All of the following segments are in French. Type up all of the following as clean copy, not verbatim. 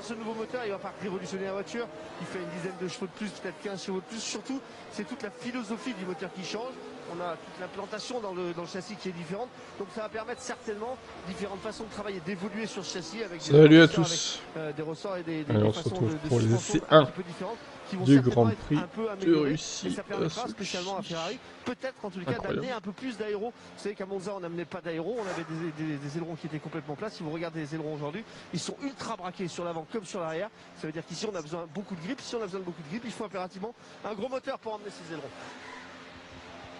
Ce nouveau moteur, il va pas révolutionner la voiture, il fait une dizaine de chevaux de plus, peut-être 15 chevaux de plus. Surtout, c'est toute la philosophie du moteur qui change. On a toute l'implantation dans le châssis qui est différente. Donc ça va permettre certainement différentes façons de travailler, d'évoluer sur ce châssis avec Salut à tous. avec, des ressorts et des Alors, on se façons retrouve de pour les suspension essais un 1 petit peu différentes qui vont du certainement Grand être Prix un peu de améliorées. Et Russie ça permettra spécialement à Ferrari, peut-être en tout cas, d'amener un peu plus d'aéro. Vous savez qu'à Monza, on n'amenait pas d'aéro, on avait des ailerons qui étaient complètement plats. Si vous regardez les ailerons aujourd'hui, ils sont ultra braqués sur l'avant comme sur l'arrière. Ça veut dire qu'ici, on a besoin de beaucoup de grip. Si on a besoin de beaucoup de grip, il faut impérativement un gros moteur pour emmener ces ailerons.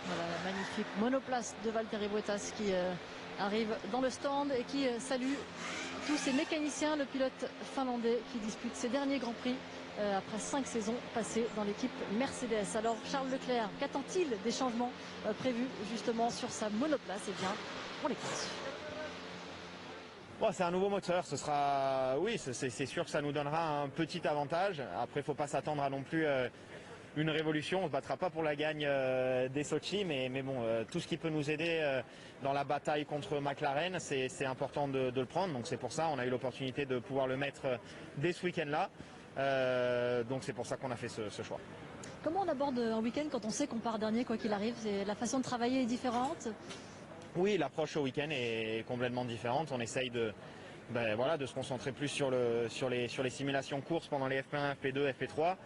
Voilà la magnifique monoplace de Valtteri Bottas qui arrive dans le stand et qui salue tous ces mécaniciens, le pilote finlandais qui dispute ses derniers Grands Prix après 5 saisons passées dans l'équipe Mercedes. Alors Charles Leclerc, qu'attend-il des changements prévus justement sur sa monoplace? Eh bien, on l'écoute. Bon, c'est un nouveau moteur, ce sera, oui, c'est sûr que ça nous donnera un petit avantage. Après, il ne faut pas s'attendre à non plus une révolution. On ne se battra pas pour la gagne des Sochi, mais bon, tout ce qui peut nous aider dans la bataille contre McLaren, c'est important de le prendre. Donc c'est pour ça, on a eu l'opportunité de pouvoir le mettre dès ce week-end-là. Donc c'est pour ça qu'on a fait ce choix. Comment on aborde un week-end quand on sait qu'on part dernier quoi qu'il arrive? La façon de travailler est différente? Oui, l'approche au week-end est complètement différente. On essaye de se concentrer plus sur les simulations courses pendant les FP1, FP2, FP3,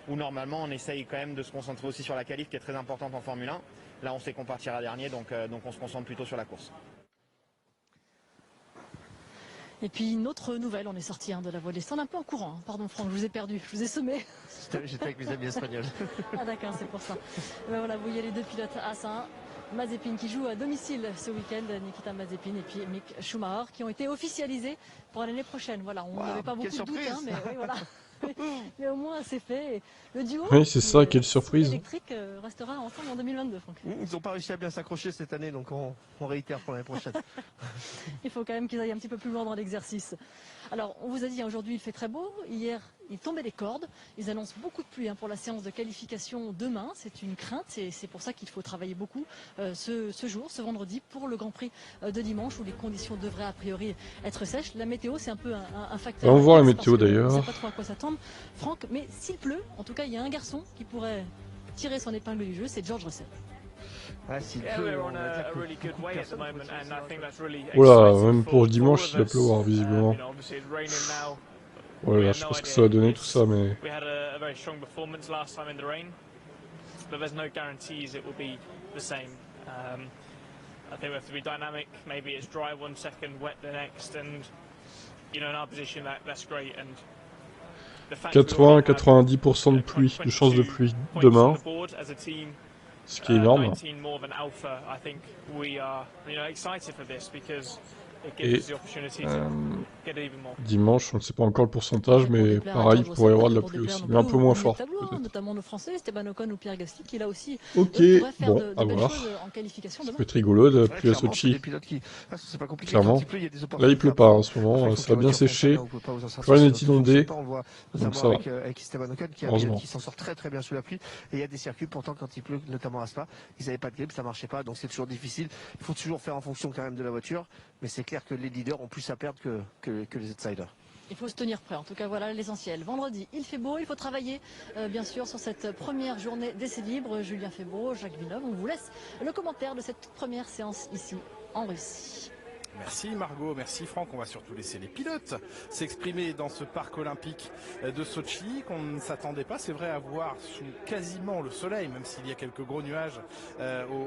où normalement on essaye quand même de se concentrer aussi sur la qualif qui est très importante en Formule 1. Là, on sait qu'on partira dernier, donc on se concentre plutôt sur la course. Et puis une autre nouvelle, on est sorti de la voie des stands un peu en courant. Pardon Franck, je vous ai perdu, je vous ai semé. J'étais avec mes amis espagnols. Ah d'accord, c'est pour ça. Ben voilà, vous voyez les deux pilotes As1, Mazepin qui joue à domicile ce week-end, Nikita Mazepin et puis Mick Schumacher qui ont été officialisés pour l'année prochaine. Voilà, on n'avait pas beaucoup de doutes, mais oui, voilà. Mais au moins c'est fait. Et le duo, oui, c'est ça, quelle surprise. Électrique restera ensemble en 2022, Franck. Ils n'ont pas réussi à bien s'accrocher cette année, donc on réitère pour l'année prochaine. Il faut quand même qu'ils aillent un petit peu plus loin dans l'exercice. Alors, on vous a dit, aujourd'hui il fait très beau. Hier, il tombait des cordes. Ils annoncent beaucoup de pluie pour la séance de qualification demain. C'est une crainte et c'est pour ça qu'il faut travailler beaucoup ce vendredi, pour le Grand Prix de dimanche où les conditions devraient a priori être sèches. La météo, c'est un peu un facteur. On va voir la météo d'ailleurs. On ne sait pas trop à quoi s'attendre, Franck, mais s'il pleut, en tout cas, il y a un garçon qui pourrait tirer son épingle du jeu, c'est George Russell. Ah, s'il pleut, oula, même pour dimanche, il va pleuvoir visiblement. Voilà, je sais pas ce que ça va donner tout ça, mais... I think we have to be dynamic. Maybe it's dry 1 second, wet the next, and in our position that's great. And 80-90% de pluie, de chance de pluie demain, ce qui est énorme. Et dimanche, on ne sait pas encore le pourcentage, mais pareil, il pourrait y avoir de la pluie aussi, mais un peu moins fort. Notamment nos Français, Esteban Ocon ou Pierre Gasly, qui là aussi ok, bon, à voir. Ça peut être rigolo de pluie à Sochi. Clairement. Là, il pleut pas en ce moment, ça va bien sécher. Plus rien n'est inondé. Donc ça va. Avec Esteban Ocon qui s'en sort très très bien sous la pluie. Et il y a des circuits, pourtant, quand il pleut, notamment à Spa, ils n'avaient pas de grip, ça marchait pas, donc c'est toujours difficile. Il faut toujours faire en fonction quand même de la voiture, mais c'est clair que les leaders ont plus à perdre que les outsiders. Il faut se tenir prêt, en tout cas voilà l'essentiel. Vendredi, il fait beau, il faut travailler bien sûr sur cette première journée d'essai libre. Julien Febvre, Jacques Villeneuve, on vous laisse le commentaire de cette toute première séance ici en Russie. Merci Margot, merci Franck. On va surtout laisser les pilotes s'exprimer dans ce parc olympique de Sochi qu'on ne s'attendait pas, c'est vrai, à voir sous quasiment le soleil, même s'il y a quelques gros nuages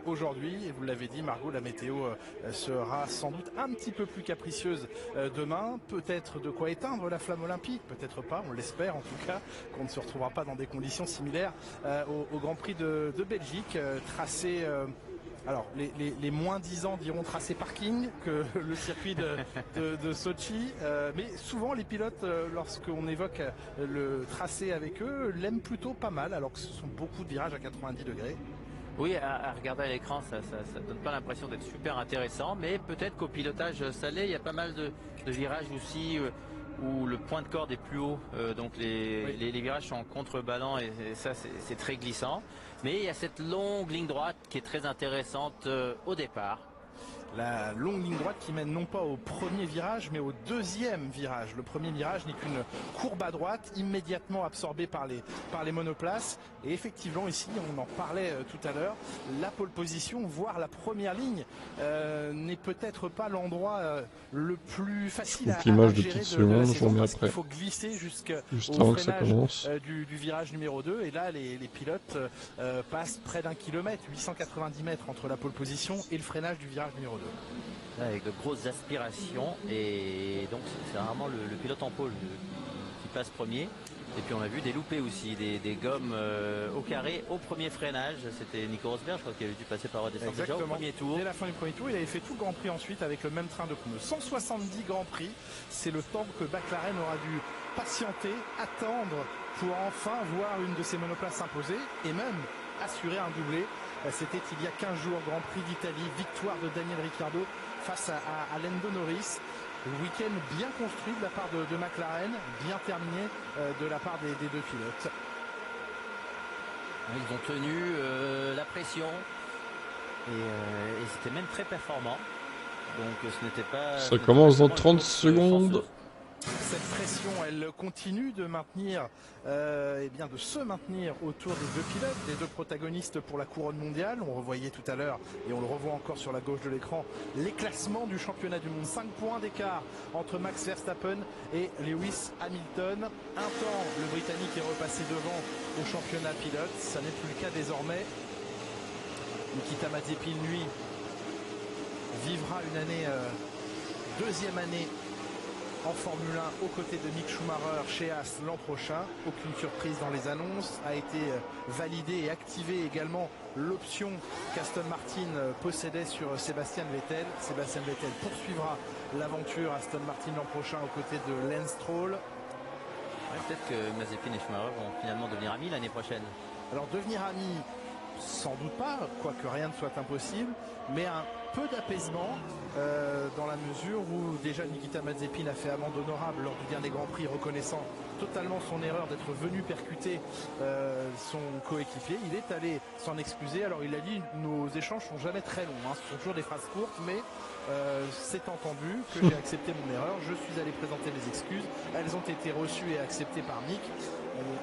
aujourd'hui. Et vous l'avez dit Margot, la météo sera sans doute un petit peu plus capricieuse demain. Peut-être de quoi éteindre la flamme olympique, peut-être pas, on l'espère en tout cas, qu'on ne se retrouvera pas dans des conditions similaires au Grand Prix de Belgique, tracé... Alors, les moins 10 ans diront tracé parking que le circuit de Sochi, mais souvent les pilotes, lorsqu'on évoque le tracé avec eux, l'aiment plutôt pas mal, alors que ce sont beaucoup de virages à 90 degrés. Oui, à regarder à l'écran, ça donne pas l'impression d'être super intéressant, mais peut-être qu'au pilotage salé, il y a pas mal de virages aussi où le point de corde est plus haut, donc les virages sont en contreballant et ça c'est très glissant. Mais il y a cette longue ligne droite qui est très intéressante au départ. La longue ligne droite qui mène non pas au premier virage mais au deuxième virage. Le premier virage n'est qu'une courbe à droite immédiatement absorbée par les monoplaces. Et effectivement ici, on en parlait tout à l'heure, la pole position, voire la première ligne n'est peut-être pas l'endroit le plus facile à gérer de la saison, parce qu'il faut glisser jusqu'au freinage du virage numéro 2. Et là les pilotes passent près d'1 kilomètre, 890 mètres entre la pole position et le freinage du virage numéro 2. Avec de grosses aspirations, et donc c'est vraiment le pilote en pôle qui passe premier. Et puis on a vu des loupés aussi, des gommes au carré au premier freinage. C'était Nico Rosberg, je crois qu'il avait dû passer par redescendre déjà au premier tour. Dès la fin du premier tour, il avait fait tout le Grand Prix ensuite avec le même train de pneus. 170 Grands Prix, c'est le temps que McLaren aura dû patienter, attendre pour enfin voir une de ses monoplaces s'imposer et même assurer un doublé. C'était il y a 15 jours, Grand Prix d'Italie, victoire de Daniel Ricciardo face à Lando Norris. Le week-end bien construit de la part de McLaren, bien terminé de la part des deux pilotes. Ils ont tenu la pression et c'était même très performant. Donc ce n'était pas... Ça commence dans 30 secondes. Cette pression, elle continue de maintenir, de se maintenir autour des deux pilotes, des deux protagonistes pour la couronne mondiale. On revoyait tout à l'heure, et on le revoit encore sur la gauche de l'écran, les classements du championnat du monde. 5 points d'écart entre Max Verstappen et Lewis Hamilton. Un temps, le Britannique est repassé devant au championnat pilote. Ça n'est plus le cas désormais. Nikita Mazepin, lui, vivra une année, deuxième année en Formule 1 aux côtés de Mick Schumacher chez Haas l'an prochain. Aucune surprise dans les annonces. A été validé et activé également l'option qu'Aston Martin possédait sur Sébastien Vettel. Sébastien Vettel poursuivra l'aventure Aston Martin l'an prochain aux côtés de Lance Stroll. Peut-être que Mazepin et Schumacher vont finalement devenir amis l'année prochaine. Alors devenir amis, sans doute pas, quoique rien ne soit impossible, mais un peu d'apaisement dans la mesure où déjà Nikita Mazepin a fait amende honorable lors du dernier Grand Prix, reconnaissant totalement son erreur d'être venu percuter son coéquipier. Il est allé s'en excuser. Alors il a dit, nos échanges sont jamais très longs, hein. Ce sont toujours des phrases courtes, mais c'est entendu que j'ai accepté mon erreur, je suis allé présenter mes excuses, elles ont été reçues et acceptées par Mick.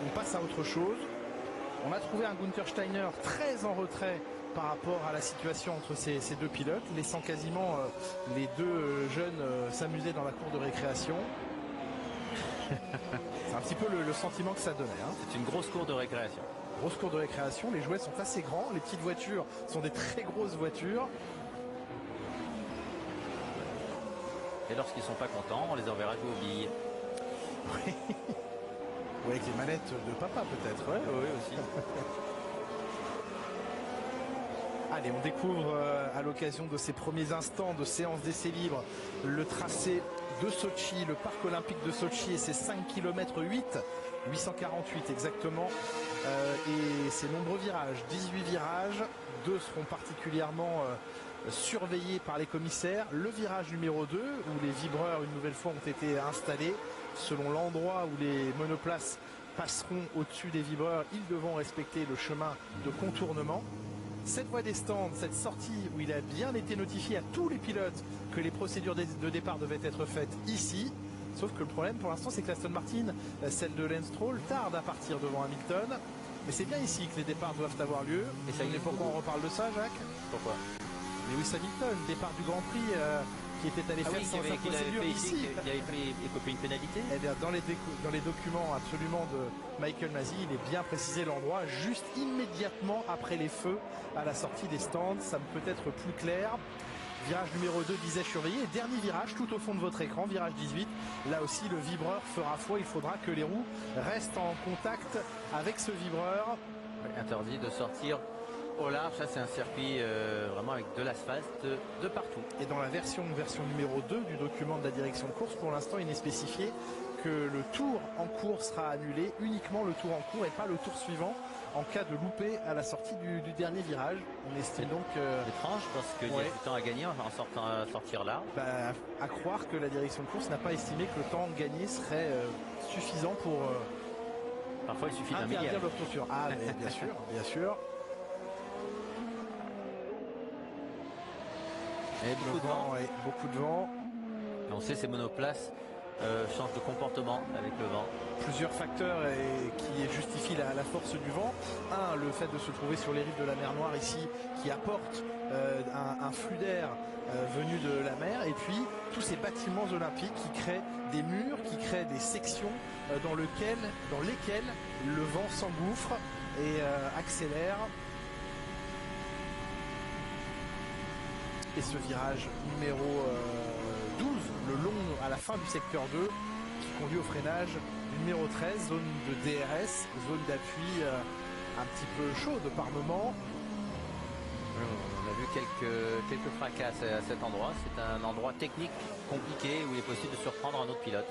On passe à autre chose. On a trouvé un Gunther Steiner très en retrait par rapport à la situation entre ces deux pilotes, laissant quasiment les deux jeunes s'amuser dans la cour de récréation. C'est un petit peu le sentiment que ça donnait. Hein. C'est une grosse cour de récréation. Grosse cour de récréation, les jouets sont assez grands, les petites voitures sont des très grosses voitures. Et lorsqu'ils sont pas contents, on les enverra jouer aux billes. Oui. Ou avec les manettes de papa peut-être. Ouais, oui aussi. Allez, on découvre à l'occasion de ces premiers instants de séance d'essai libre le tracé de Sochi, le parc olympique de Sochi et ses 5 km 848 exactement, et ses nombreux virages, 18 virages, 2 seront particulièrement surveillés par les commissaires. Le virage numéro 2 où les vibreurs une nouvelle fois ont été installés selon l'endroit où les monoplaces passeront au-dessus des vibreurs, ils devront respecter le chemin de contournement. Cette voie des stands, cette sortie où il a bien été notifié à tous les pilotes que les procédures de départ devaient être faites ici. Sauf que le problème pour l'instant, c'est que l'Aston Martin, celle de Lance Stroll, tarde à partir devant Hamilton. Mais c'est bien ici que les départs doivent avoir lieu. Et ça, pourquoi on reparle de ça, Jacques? Pourquoi? Lewis Hamilton, départ du Grand Prix qui était allé faire sa procédure ici. Il avait écopé une pénalité. Eh bien, dans les documents absolument de Michael Masi, il est bien précisé l'endroit, juste immédiatement après les feux à la sortie des stands. Ça me peut être plus clair. Virage numéro 2, disais surveillé. Et dernier virage, tout au fond de votre écran, virage 18. Là aussi, le vibreur fera foi. Il faudra que les roues restent en contact avec ce vibreur. Interdit de sortir au large. Ça, c'est un circuit vraiment avec de l'asphalte de partout. Et dans la version numéro 2 du document de la direction de course, pour l'instant, il n'est spécifié que le tour en cours sera annulé, uniquement le tour en cours et pas le tour suivant en cas de loupé à la sortie du dernier virage. On estime donc étrange parce qu'il y a du temps à gagner en sortir là. À croire que la direction de course n'a pas estimé que le temps gagné serait suffisant pour parfois il suffit d'un millième. Interdire leur clôture. Ah mais bien sûr, bien sûr. Et beaucoup de vent. Ouais, beaucoup de vent. Et on sait ces monoplaces changent de comportement avec le vent. Plusieurs facteurs qui justifient la force du vent. Un, le fait de se trouver sur les rives de la mer Noire ici, qui apporte un flux d'air venu de la mer. Et puis, tous ces bâtiments olympiques qui créent des murs, qui créent des sections dans lesquelles le vent s'engouffre et accélère. Et ce virage numéro 12, le long à la fin du secteur 2, qui conduit au freinage du numéro 13, zone de DRS, zone d'appui un petit peu chaude par moment. On a vu quelques fracasses à cet endroit. C'est un endroit technique compliqué où il est possible de surprendre un autre pilote.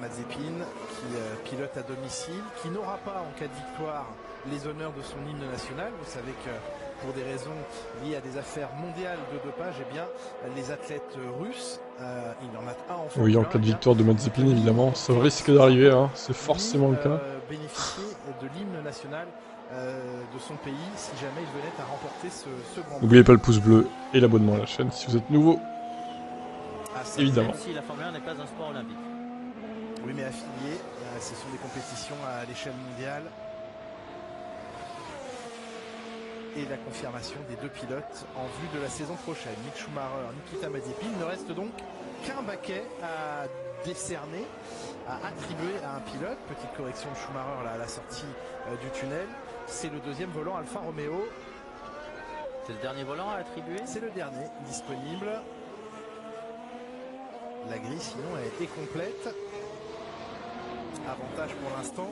Mazepin qui pilote à domicile, qui n'aura pas en cas de victoire les honneurs de son hymne national. Vous savez que pour des raisons liées à des affaires mondiales de dopage, eh bien, les athlètes russes, il y en a un en oui, en cas de victoire de Mazepin, évidemment, ça risque d'arriver, hein. C'est forcément le cas. Bénéficier de l'hymne national de son pays si jamais il venait à remporter ce grand. N'oubliez pas le pouce bleu et l'abonnement à la chaîne si vous êtes nouveau. Évidemment. Même si la Formule 1 n'est pas un sport olympique. Oui, mais affilié, ce sont des compétitions à l'échelle mondiale. Et la confirmation des deux pilotes en vue de la saison prochaine. Mick Schumacher, Nikita Mazepin. Il ne reste donc qu'un baquet à décerner, à attribuer à un pilote. Petite correction de Schumacher là, à la sortie du tunnel. C'est le deuxième volant Alfa Romeo. C'est le dernier volant à attribuer? C'est le dernier disponible. La grille sinon est complète. Avantage pour l'instant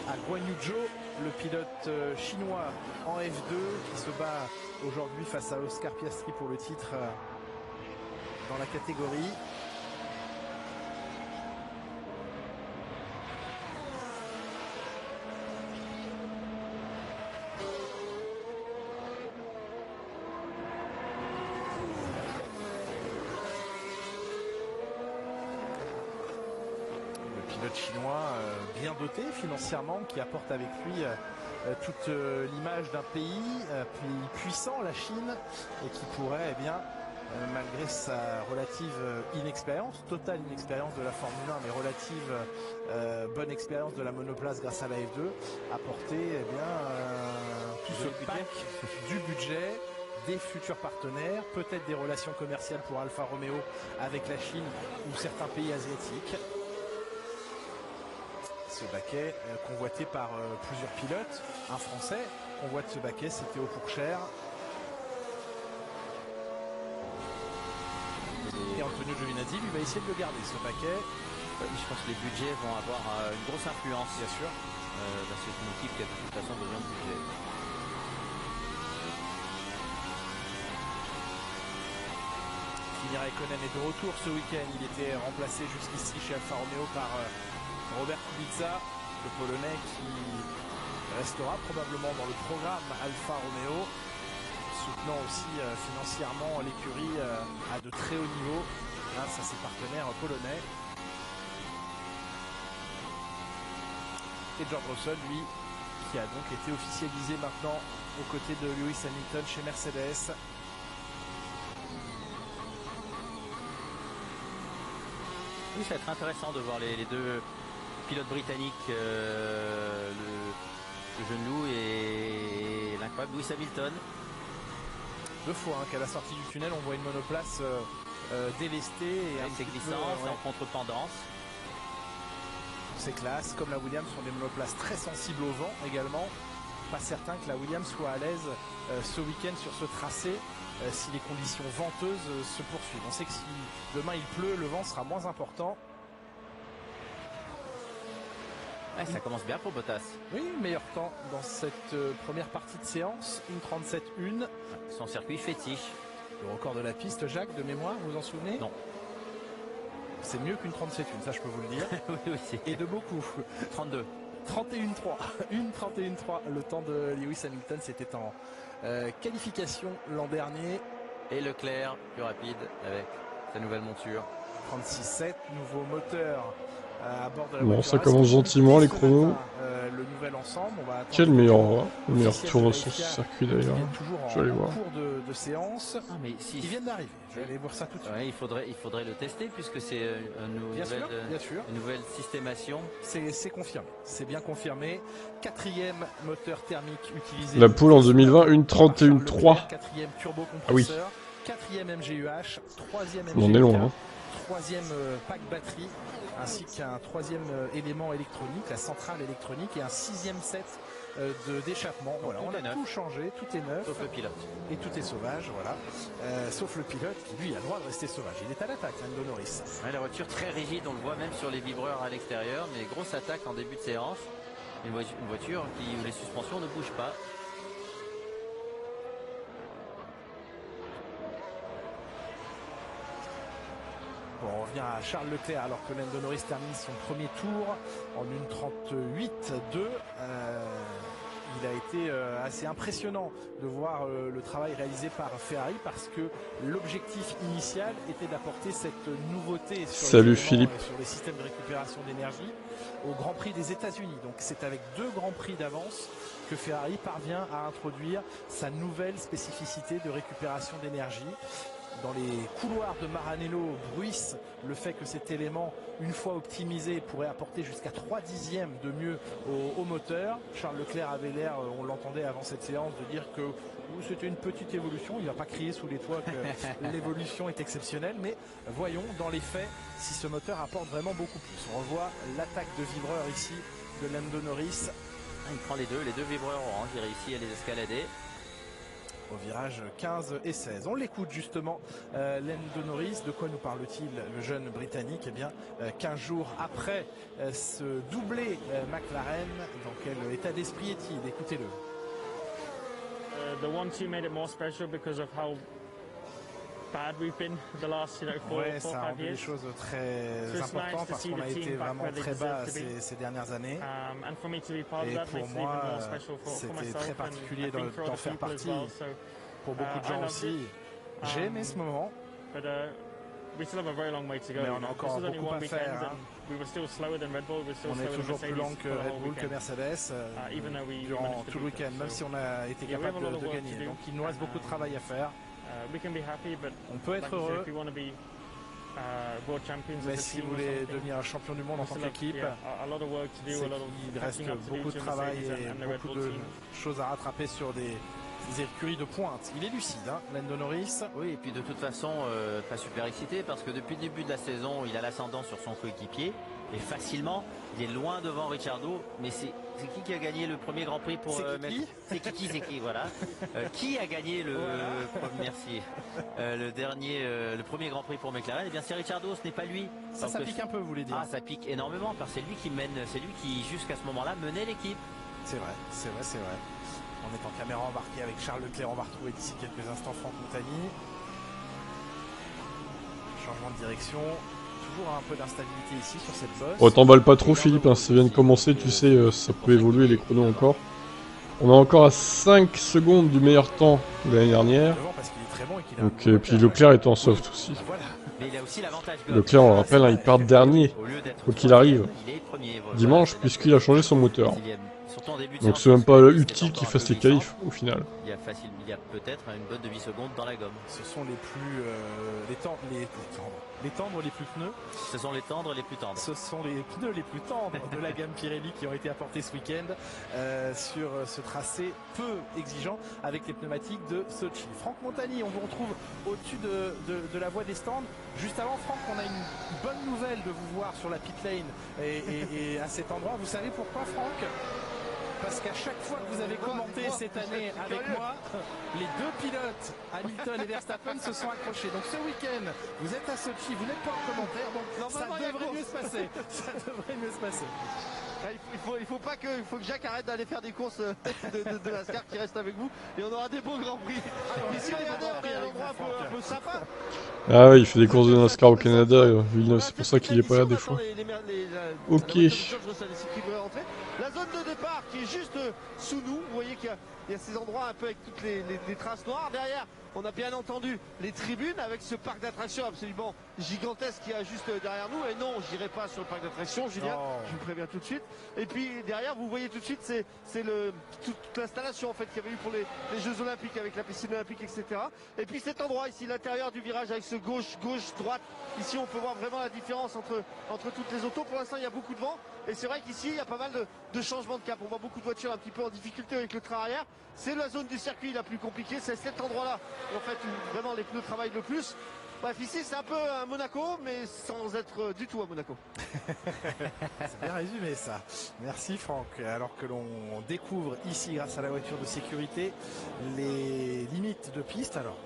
à Guan Yu Zhou, le pilote chinois en F2 qui se bat aujourd'hui face à Oscar Piastri pour le titre dans la catégorie. Chinois bien doté financièrement, qui apporte avec lui toute l'image d'un pays puissant, la Chine, et qui pourrait, eh bien, malgré sa relative inexpérience, totale inexpérience de la Formule 1, mais relative bonne expérience de la monoplace grâce à la F2, apporter eh bien, tout ce pack du budget, des futurs partenaires, peut-être des relations commerciales pour Alfa Romeo avec la Chine ou certains pays asiatiques. Ce baquet convoité par plusieurs pilotes, un Français convoite ce baquet, c'est Théo Pourchère. Et Antonio Giovinazzi lui va essayer de le garder ce baquet. Je pense que les budgets vont avoir une grosse influence. Bien sûr. Dans cette équipe qui a de toute façon besoin de budget. Kimi Räikkönen est de retour ce week-end. Il était remplacé jusqu'ici chez Alfa Romeo par Robert Kubica, le Polonais qui restera probablement dans le programme Alfa Romeo, soutenant aussi financièrement l'écurie à de très haut niveau grâce à ses partenaires polonais. Et George Russell, lui, qui a donc été officialisé maintenant aux côtés de Lewis Hamilton chez Mercedes. Oui, ça va être intéressant de voir les deux pilotes britanniques, le jeune loup et l'incroyable Lewis Hamilton. Deux fois qu'à la sortie du tunnel, on voit une monoplace délestée et avec ses glissances en contre-tendance. Ces classes, comme la Williams, sont des monoplaces très sensibles au vent également. Pas certain que la Williams soit à l'aise ce week-end sur ce tracé si les conditions venteuses se poursuivent. On sait que si demain il pleut, le vent sera moins important. Ouais, ça commence bien pour Bottas. Oui, meilleur temps dans cette première partie de séance, 1:37.1. Son circuit fétiche. Le record de la piste, Jacques, de mémoire, vous vous en souvenez? Non. C'est mieux qu'une 37.1, ça je peux vous le dire. Oui, aussi. Et de beaucoup. 32. 31.3. 1:31.3. Le temps de Lewis Hamilton, c'était en qualification l'an dernier. Et Leclerc, plus rapide avec sa nouvelle monture. 36.7, nouveau moteur à bord de la bon, voiture. ça commence gentiment les chronos. Le nouvel ensemble, on va quel meilleur tour sur ce circuit d'ailleurs. Je vais aller voir. Cours de séance. Ah, mais si. Ils viennent d'arriver. Je vais aller voir ça tout de suite. Ouais, il faudrait le tester puisque c'est une nouvelle systémation. C'est confirmé. C'est bien confirmé. 4e moteur thermique utilisé. La poule en 2020, une 31.3. 4e turbo compresseur. Ah oui. 4e MGUH. 3e On en est loin. Hein. 3e pack batterie, ainsi qu'un 3e élément électronique, la centrale électronique, et un 6e set d'échappement. Voilà, on a tout changé, tout est neuf. Sauf le pilote. Et tout est sauvage, voilà. Sauf le pilote qui, lui, a le droit de rester sauvage. Il est à l'attaque, Lando Norris. Ouais, la voiture très rigide, on le voit même sur les vibreurs à l'extérieur, mais grosse attaque en début de séance. Une voiture où les suspensions ne bougent pas. Bon, on revient à Charles Leclerc alors que Lando Norris termine son premier tour en une 38.2. Il a été assez impressionnant de voir le travail réalisé par Ferrari parce que l'objectif initial était d'apporter cette nouveauté sur les systèmes de récupération d'énergie au Grand Prix des États-Unis. Donc c'est avec 2 Grands Prix d'avance que Ferrari parvient à introduire sa nouvelle spécificité de récupération d'énergie. Dans les couloirs de Maranello bruissent le fait que cet élément, une fois optimisé, pourrait apporter jusqu'à 3/10 de mieux au moteur. Charles Leclerc avait l'air, on l'entendait avant cette séance, de dire que c'était une petite évolution. Il ne va pas crier sous les toits que l'évolution est exceptionnelle, mais voyons dans les faits si ce moteur apporte vraiment beaucoup plus. On revoit l'attaque de vibreur ici de Lando Norris. Il prend les deux vibreurs orange, il réussit à les escalader. Au virage 15 et 16. On l'écoute justement, Lando Norris. De quoi nous parle-t-il, le jeune Britannique? Eh bien, 15 jours après ce doublé McLaren, dans quel état d'esprit est-il? Écoutez-le. The 1-2 made it more special because of how bad we've been the last 4 ouais, ça a rendu les choses très importantes parce qu'on a été vraiment très bas ces dernières années. Et pour moi, c'était très particulier d'en faire partie. Pour beaucoup de gens aussi. J'ai aimé ce moment. Mais on a encore beaucoup à faire. Hein. On est toujours plus lent que Red Bull, que Mercedes durant tout le week-end, même si on a été capable de gagner. Donc il nous reste beaucoup de travail à faire. On peut être heureux, mais si vous voulez devenir champion du monde en tant qu'équipe, c'est qu'il reste beaucoup de travail et beaucoup de choses à rattraper sur des écuries de pointe. Il est lucide, hein, Lando Norris. Oui, et puis de toute façon, pas super excité parce que depuis le début de la saison, il a l'ascendant sur son coéquipier et facilement, il est loin devant Ricciardo. Mais c'est qui a gagné le premier Grand Prix pour c'est qui, voilà. Qui a gagné le premier Grand Prix pour McLaren? Eh bien, c'est Ricciardo, ce n'est pas lui. Ça pique un peu, vous voulez dire? Ah, ça pique énormément parce que c'est lui qui mène, c'est lui qui jusqu'à ce moment-là menait l'équipe. C'est vrai. On est en caméra embarquée avec Charles Leclerc. On va retrouver d'ici quelques instants Franck Montagny. Changement de direction. Toujours un peu d'instabilité ici sur cette bosse. Oh, t'emballes pas trop, Philippe, hein, ça vient de commencer, tu sais, ça peut évoluer les chronos encore. On est encore à 5 secondes du meilleur temps de l'année dernière. Donc, et puis Leclerc est en soft aussi. Leclerc, on le rappelle, hein, il part dernier, quoi qu'il arrive, dimanche, puisqu'il a changé son moteur. Donc c'est même pas utile qu'il fasse les qualifs au final. Il y a peut-être une bonne demi-seconde dans la gomme. Ce sont les plus les tendres les plus pneus. Ce sont les tendres les plus tendres. Ce sont les pneus les plus tendres de la gamme Pirelli qui ont été apportés ce week-end sur ce tracé peu exigeant avec les pneumatiques de Sochi. Franck Montagny, on vous retrouve au-dessus de la voie des stands. Juste avant, Franck, on a une bonne nouvelle de vous voir sur la pit lane et à cet endroit. Vous savez pourquoi, Franck? Parce qu'à chaque fois que vous avez commenté cette année avec moi, les 2 pilotes, Hamilton et Verstappen, se sont accrochés. Donc ce week-end, vous êtes à Sochi, vous n'êtes pas en commentaire, donc ça devrait mieux se passer. Ça devrait mieux se passer. Il faut que Jacques arrête d'aller faire des courses de NASCAR, qui reste avec vous, et on aura des beaux grands prix. Ici, regardez, on a un endroit un peu sympa. Ah oui, il fait des courses de NASCAR au Canada, Villeneuve, c'est pour ça qu'il est pas là des fois. Ok. La zone de départ qui est juste sous nous. Vous voyez qu'il y a ces endroits un peu avec toutes les traces noires. Derrière, on a bien entendu les tribunes avec ce parc d'attractions absolument gigantesque qui est juste derrière nous. Et non, j'irai pas sur le parc d'attractions, Julien, je vous préviens tout de suite. Et puis derrière, vous voyez tout de suite, c'est toute l'installation en fait qu'il y avait eu pour les Jeux Olympiques avec la piscine olympique, etc. Et puis cet endroit ici, l'intérieur du virage avec ce gauche, droite. Ici, on peut voir vraiment la différence entre toutes les autos. Pour l'instant, il y a beaucoup de vent. Et c'est vrai qu'ici, il y a pas mal de changements de cap. On voit beaucoup de voitures un petit peu en difficulté avec le train arrière. C'est la zone du circuit la plus compliquée. C'est cet endroit-là, en fait, où vraiment les pneus travaillent le plus. Bref, ici, c'est un peu un Monaco, mais sans être du tout à Monaco. C'est bien résumé, ça. Merci, Franck. Alors que l'on découvre ici, grâce à la voiture de sécurité, les limites de piste. Alors,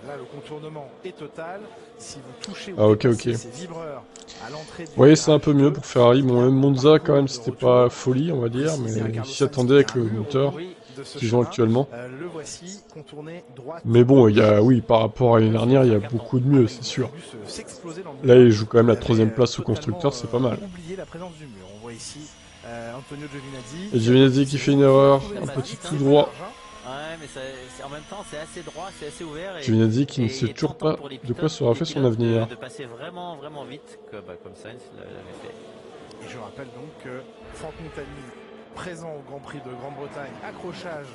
là, le contournement est total. Si vous touchez ces vibreurs à l'entrée du... Vous voyez, c'est un peu mieux pour Ferrari. Bon, même Monza, quand même, c'était pas folie, on va dire, mais ils s'y attendaient avec le moteur qu'ils ont actuellement. Le voici, contourné droite. Mais bon, oui, par rapport à l'année dernière, il y a beaucoup de mieux, c'est sûr. Là, il joue quand même la 3ème place au constructeur, c'est pas mal. La présence du mur. On voit ici Antonio Giovinazzi. Et Giovinazzi qui fait une erreur, un petit tout droit. Ouais, mais en même temps, c'est assez droit, c'est assez ouvert. Giovinazzi qui ne sait toujours pas de quoi sera fait son avenir. De passer vraiment vite, comme Sainz l'avait fait. Et je rappelle donc que Franck Montagny, présent au Grand Prix de Grande-Bretagne, accrochage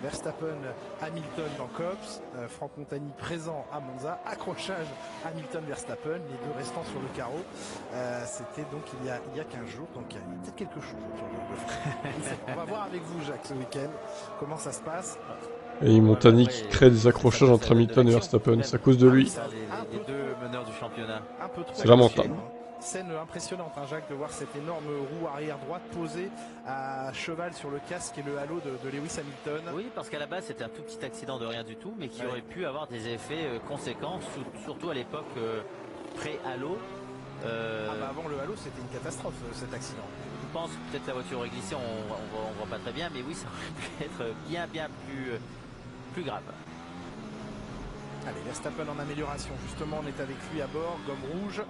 Verstappen, Hamilton dans Copse. Franck Montagny présent à Monza, accrochage Hamilton, Verstappen, les deux restants sur le carreau. C'était donc il y a 15 jours, donc il y a peut-être quelque chose autour de On va voir avec vous, Jacques, ce week-end, comment ça se passe. Et Montagny qui crée des accrochages entre Hamilton et Verstappen, c'est à cause de lui. Les deux meneurs du championnat. C'est lamentable. Scène impressionnante, hein, Jacques, de voir cette énorme roue arrière droite posée à cheval sur le casque et le halo de Lewis Hamilton. Oui, parce qu'à la base c'était un tout petit accident de rien du tout, mais qui aurait pu avoir des effets conséquents, surtout à l'époque pré-halo. Avant le halo, c'était une catastrophe cet accident. Je pense que peut-être la voiture aurait glissé, on voit pas très bien, mais oui, ça aurait pu être bien plus grave. Allez, Verstappen en amélioration, justement, on est avec lui à bord, gomme rouge.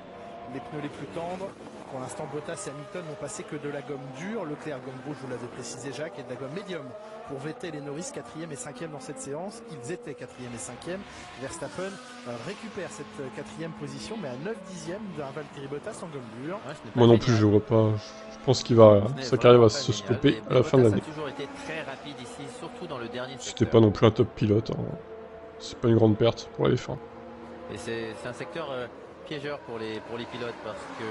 Les pneus les plus tendres. Pour l'instant, Bottas et Hamilton n'ont passé que de la gomme dure. Leclerc, gomme rouge, vous l'avez précisé, Jacques, et de la gomme médium. Pour Vettel et Norris, 4e et 5e dans cette séance. Ils étaient 4e et 5e. Verstappen récupère cette 4e position, mais à 9/10 d'un Valtteri Bottas en gomme dure. Ouais, moi non plus, je vois pas. Je pense qu'il va, sa carrière va se stopper à la fin de l'année. Il a toujours été très rapide ici, surtout dans le dernier secteur. C'était pas non plus un top pilote. Hein. C'est pas une grande perte pour la F1. Et c'est un secteur piégeur pour les pilotes parce que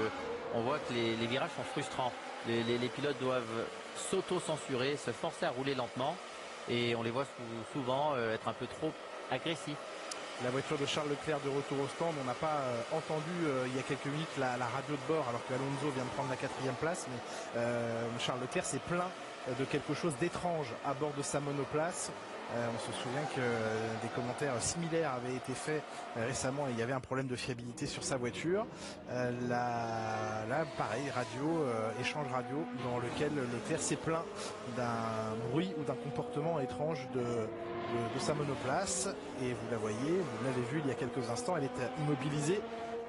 on voit que les virages sont frustrants. Les pilotes doivent s'auto-censurer, se forcer à rouler lentement et on les voit souvent être un peu trop agressifs. La voiture de Charles Leclerc de retour au stand, on n'a pas entendu il y a quelques minutes la radio de bord alors que Alonso vient de prendre la 4e place, mais Charles Leclerc s'est plaint de quelque chose d'étrange à bord de sa monoplace. On se souvient que des commentaires similaires avaient été faits récemment et il y avait un problème de fiabilité sur sa voiture. Là, pareil, échange radio dans lequel Leclerc s'est plaint d'un bruit ou d'un comportement étrange de sa monoplace. Et vous la voyez, vous l'avez vu il y a quelques instants, elle est immobilisée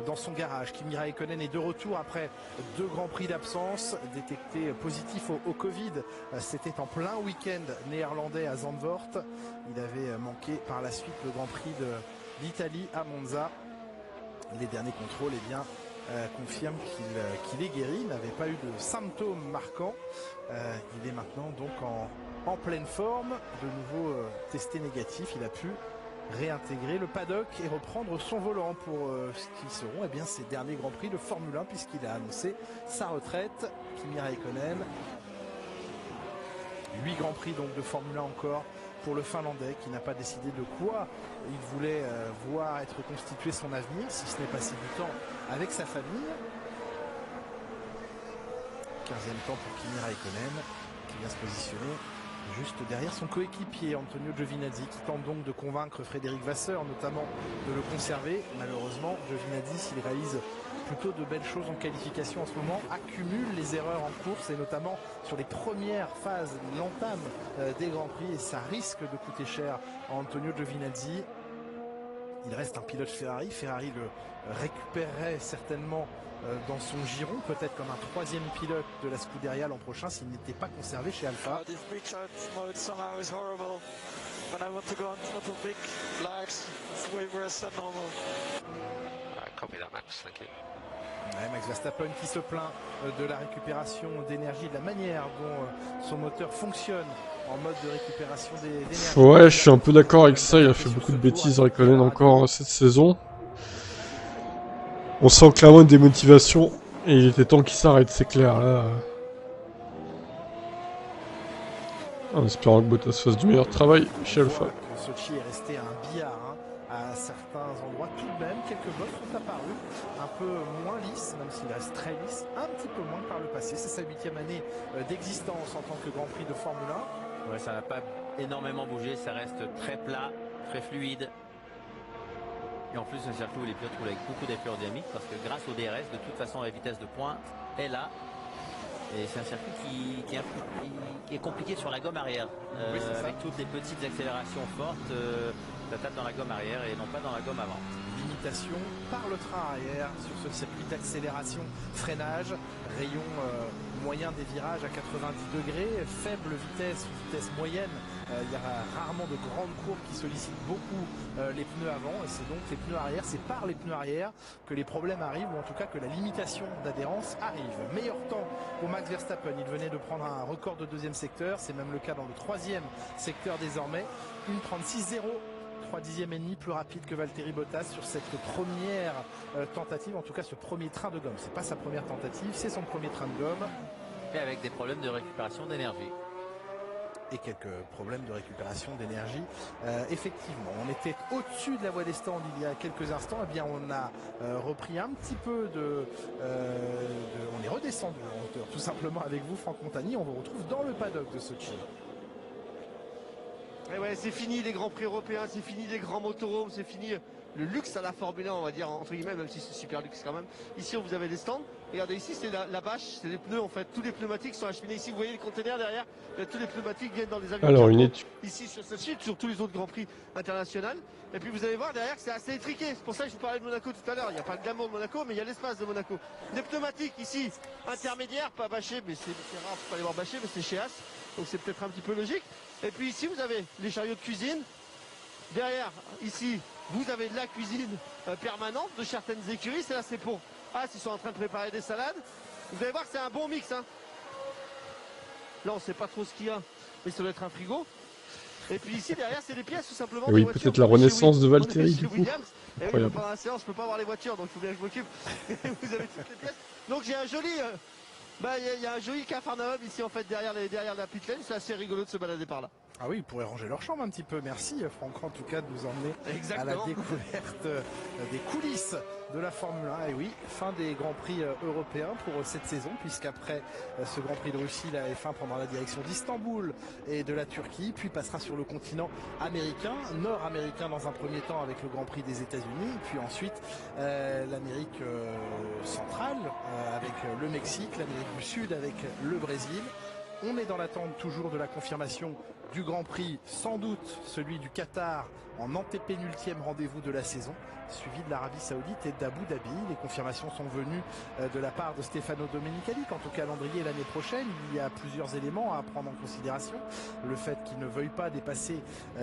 dans son garage. Kimi Räikkönen est de retour après 2 grands prix d'absence, détecté positif au Covid. C'était en plein week-end néerlandais à Zandvoort. Il avait manqué par la suite le Grand Prix d'Italie à Monza. Les derniers contrôles confirment qu'il est guéri. Il n'avait pas eu de symptômes marquants. Il est maintenant donc en pleine forme. De nouveau testé négatif. Il a pu réintégrer le paddock et reprendre son volant pour ce qui seront ces derniers Grands Prix de Formule 1 puisqu'il a annoncé sa retraite. Kimi Räikkönen, 8 Grands Prix donc de Formule 1 encore pour le Finlandais qui n'a pas décidé de quoi il voulait voir être constitué son avenir, si ce n'est passer du temps avec sa famille. 15e temps pour Kimi Räikkönen qui vient se positionner juste derrière son coéquipier Antonio Giovinazzi qui tente donc de convaincre Frédéric Vasseur notamment de le conserver. Malheureusement Giovinazzi, s'il réalise plutôt de belles choses en qualification en ce moment, accumule les erreurs en course et notamment sur les premières phases, l'entame des Grands Prix et ça risque de coûter cher à Antonio Giovinazzi. Il reste un pilote Ferrari le récupérerait certainement dans son giron, peut-être comme un troisième pilote de la Scuderia l'an prochain s'il n'était pas conservé chez Alpha. Max Verstappen qui se plaint de la récupération d'énergie, de la manière dont son moteur fonctionne en mode de récupération d'énergie. Ouais, je suis un peu d'accord avec ça, il a fait beaucoup de bêtises Raikkonen encore cette saison. On sent clairement une démotivation et il était temps qu'il s'arrête, c'est clair là. En espérant que Bottas fasse du meilleur travail chez Alpha. Sochi est resté un billard à certains endroits. Tout de même, quelques bottes sont apparus, un peu moins lisses, même s'il reste très lisse, un petit peu moins que par le passé. C'est sa 8e année d'existence en tant que Grand Prix de Formule 1. Ouais, ça n'a pas énormément bougé, ça reste très plat, très fluide. Et en plus, un circuit où les pilotes roulent avec beaucoup d'effort dynamique parce que grâce au DRS, de toute façon, la vitesse de pointe est là. Et c'est un circuit qui est compliqué sur la gomme arrière. Oui, avec toutes les petites accélérations fortes, ça tape dans la gomme arrière et non pas dans la gomme avant. Limitation par le train arrière sur ce circuit d'accélération, freinage, rayon moyen des virages à 90 degrés, faible vitesse moyenne. Il y a rarement de grandes courbes qui sollicitent beaucoup les pneus avant et c'est donc les pneus arrière, c'est par les pneus arrière que les problèmes arrivent ou en tout cas que la limitation d'adhérence arrive. Meilleur temps pour Max Verstappen, il venait de prendre un record de deuxième secteur, c'est même le cas dans le troisième secteur désormais, 1:36.0. 3 dixièmes et demi plus rapide que Valtteri Bottas sur cette première tentative, en tout cas ce premier train de gomme. C'est pas sa première tentative, c'est son premier train de gomme. Et avec des problèmes de récupération d'énergie. Et quelques problèmes de récupération d'énergie. Effectivement, on était au-dessus de la voie des stands il y a quelques instants. Eh bien, on a repris un petit peu on est redescendu en hauteur, tout simplement avec vous, Franck Montagny. On vous retrouve dans le paddock de Sochi. Et ouais, c'est fini les grands prix européens, c'est fini les grands motorhomes, c'est fini le luxe à la Formule 1, on va dire, entre guillemets, même si c'est super luxe quand même. Ici, vous avez des stands. Regardez, ici, c'est la bâche, c'est les pneus en fait. Tous les pneumatiques sont acheminés ici. Vous voyez les containers derrière, tous les pneumatiques viennent dans les avions. Alors, une étude. Ici, sur ce site, sur tous les autres grands prix internationaux. Et puis, vous allez voir derrière que c'est assez étriqué. C'est pour ça que je vous parlais de Monaco tout à l'heure. Il n'y a pas le glamour de Monaco, mais il y a l'espace de Monaco. Des pneumatiques ici, intermédiaires, pas bâchés, mais c'est rare, faut pas les voir bâchés, mais c'est chez As. Donc, c'est peut-être un petit peu logique. Et puis ici, vous avez les chariots de cuisine. Derrière, ici, vous avez de la cuisine permanente de certaines écuries. C'est là, c'est pour As, ils sont en train de préparer des salades. Vous allez voir que c'est un bon mix. Hein. Là, on ne sait pas trop ce qu'il y a, mais ça doit être un frigo. Et puis ici, derrière, c'est des pièces tout simplement. Oui, peut-être la renaissance de Valtteri, du coup. Et oui, pendant la séance, je ne peux pas voir les voitures, donc il faut bien que je m'occupe. Vous avez toutes les pièces. Donc j'ai un joli... il y a un joli Capharnaüm ici en fait derrière la pit lane, c'est assez rigolo de se balader par là. Ah oui, ils pourraient ranger leur chambre un petit peu. Merci Franck en tout cas de nous emmener à la découverte des coulisses de la Formule 1. Et oui, fin des Grands Prix européens pour cette saison, puisqu'après ce Grand Prix de Russie, la F1 prendra la direction d'Istanbul et de la Turquie, puis passera sur le continent américain, nord-américain dans un premier temps avec le Grand Prix des États-Unis, puis ensuite l'Amérique centrale avec le Mexique, l'Amérique du Sud avec le Brésil. On est dans l'attente toujours de la confirmation du Grand Prix, sans doute celui du Qatar en antépénultième rendez-vous de la saison, suivi de l'Arabie Saoudite et d'Abu Dhabi. Les confirmations sont venues de la part de Stefano Domenicali. Quant au calendrier l'année prochaine, il y a plusieurs éléments à prendre en considération. Le fait qu'il ne veuille pas dépasser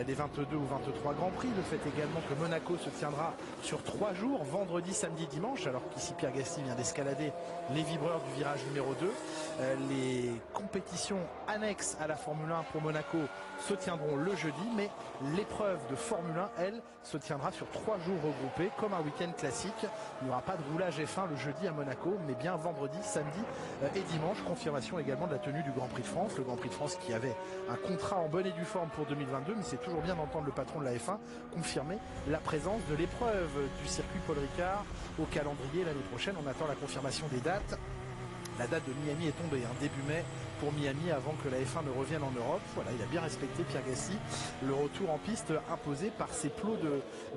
les 22 ou 23 Grands Prix, le fait également que Monaco se tiendra sur 3 jours, vendredi, samedi, dimanche, alors qu'ici Pierre Gasly vient d'escalader les vibreurs du virage numéro 2. Les compétitions annexes à la Formule 1 pour Monaco se tiendront le jeudi, mais l'épreuve de Formule 1, elle, se tiendra sur 3 jours regroupés, comme un week-end classique. Il n'y aura pas de roulage F1 le jeudi à Monaco, mais bien vendredi, samedi et dimanche. Confirmation également de la tenue du Grand Prix de France. Le Grand Prix de France qui avait un contrat en bonne et due forme pour 2022, mais c'est toujours bien d'entendre le patron de la F1 confirmer la présence de l'épreuve du circuit Paul Ricard au calendrier l'année prochaine. On attend la confirmation des dates. La date de Miami est tombée, début mai pour Miami avant que la F1 ne revienne en Europe. Voilà, il a bien respecté Pierre Gasly. Le retour en piste imposé par ces plots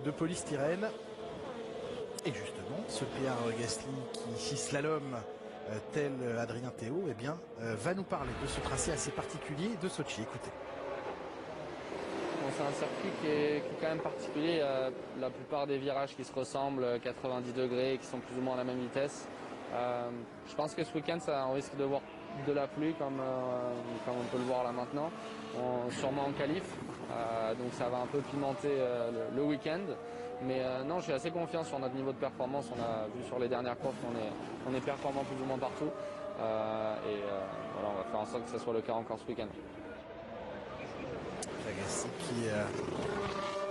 de polystyrène. Et justement, ce Pierre Gasly qui ici slalom tel Adrien Théo, eh bien, va nous parler de ce tracé assez particulier de Sochi. Écoutez. Bon, c'est un circuit qui est quand même particulier. La plupart des virages qui se ressemblent, 90 degrés, qui sont plus ou moins à la même vitesse. Je pense que ce week-end, on risque de voir de la pluie comme on peut le voir là maintenant, sûrement en qualif. Donc ça va un peu pimenter le week-end. Mais non, je suis assez confiant sur notre niveau de performance. On a vu sur les dernières courses qu'on est performant plus ou moins partout. Voilà, on va faire en sorte que ce soit le cas encore ce week-end. Agassi qui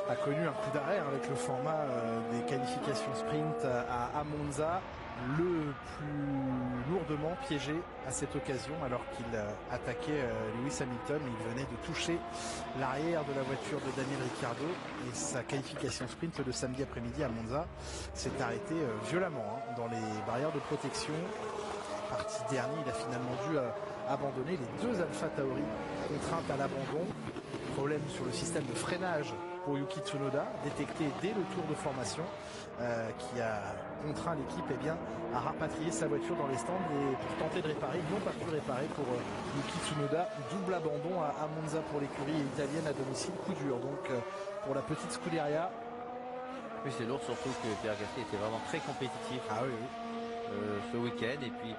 a connu un coup d'arrêt avec le format des qualifications sprint à Monza, le plus lourdement piégé à cette occasion alors qu'il attaquait Lewis Hamilton. Il venait de toucher l'arrière de la voiture de Daniel Ricciardo et sa qualification sprint de samedi après-midi à Monza s'est arrêtée violemment dans les barrières de protection. Parti dernier, il a finalement dû abandonner. Les deux Alpha Tauri contraintes à l'abandon. Problème sur le système de freinage pour Yuki Tsunoda, détecté dès le tour de formation, qui a contraint l'équipe à rapatrier sa voiture dans les stands et pour tenter de réparer. Ils n'ont pas pu réparer pour Yuki Tsunoda. Double abandon à Monza pour l'écurie italienne à domicile. Coup dur donc pour la petite Scuderia. Oui, c'est lourd, surtout que Pierre Gasly était vraiment très compétitif ce week-end. Et puis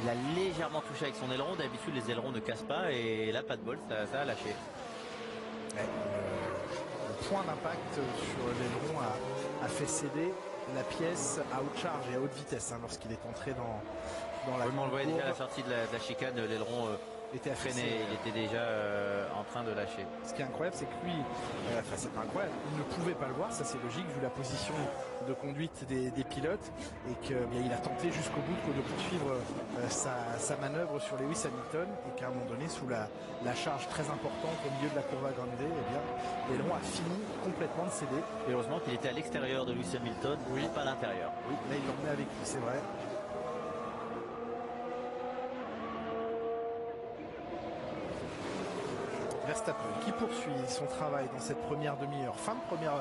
il a légèrement touché avec son aileron. D'habitude les ailerons ne cassent pas et là pas de bol, ça a lâché. Le point d'impact sur l'aileron a fait céder la pièce à haute charge et à haute vitesse lorsqu'il est entré dans la on le voyait déjà à la sortie de la chicane, l'aileron était freiné, il était déjà en train de lâcher. Ce qui est incroyable, c'est que lui, c'est pas incroyable, il ne pouvait pas le voir, ça c'est logique vu la position de conduite des pilotes et qu'il a tenté jusqu'au bout de poursuivre sa manœuvre sur Lewis Hamilton et qu'à un moment donné, sous la charge très importante au milieu de la Curva Grande, l'aileron a fini complètement de céder. Et heureusement qu'il était à l'extérieur de Lewis Hamilton, pas à l'intérieur. Oui, là il l'emmenait avec lui, c'est vrai. Verstappen qui poursuit son travail dans cette première demi-heure, fin de première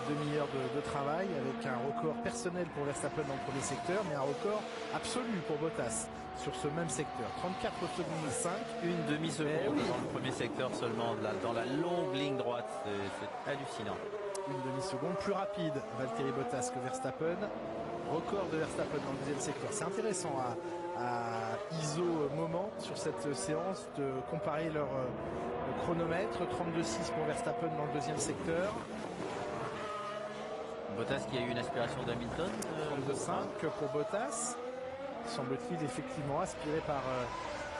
demi-heure de travail avec un record personnel pour Verstappen dans le premier secteur, mais un record absolu pour Bottas sur ce même secteur. 34 secondes 5. Une demi-seconde dans le premier secteur seulement, dans la longue ligne droite, c'est hallucinant. Une demi-seconde plus rapide Valtteri Bottas que Verstappen. Record de Verstappen dans le deuxième secteur. C'est intéressant à ISO moment sur cette séance de comparer leur chronomètre. 32,6 pour Verstappen dans le deuxième secteur. Bottas qui a eu une aspiration d'Hamilton. 32,5 pour Bottas. Semble-t-il effectivement aspiré par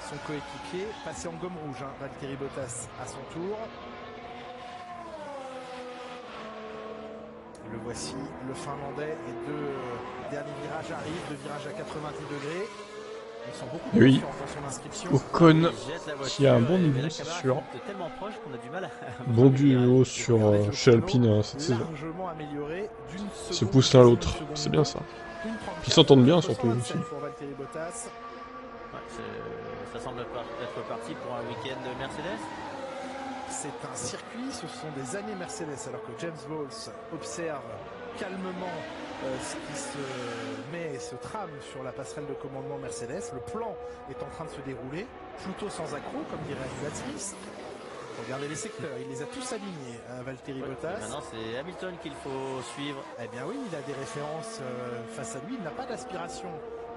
son coéquipier. Passé en gomme rouge, Valtteri Bottas à son tour. Le voici, le Finlandais, et deux derniers virages arrivent, deux virages à 90 degrés. Ils sont beaucoup plus confiants dans son inscription. Ocon qui a un bon niveau, c'est sûr. Bon duo chez Alpine cette saison. Ils se poussent l'un à l'autre, c'est bien ça. Puis ils s'entendent bien surtout aussi. Ça semble être parti pour un week-end Mercedes. C'est un circuit, ce sont des années Mercedes, alors que James Bowles observe calmement ce qui se trame sur la passerelle de commandement Mercedes. Le plan est en train de se dérouler, plutôt sans accroc, comme dirait Brad Smith. Regardez les secteurs, il les a tous alignés, Valtteri Bottas. Maintenant c'est Hamilton qu'il faut suivre. Eh bien oui, il a des références face à lui, il n'a pas d'aspiration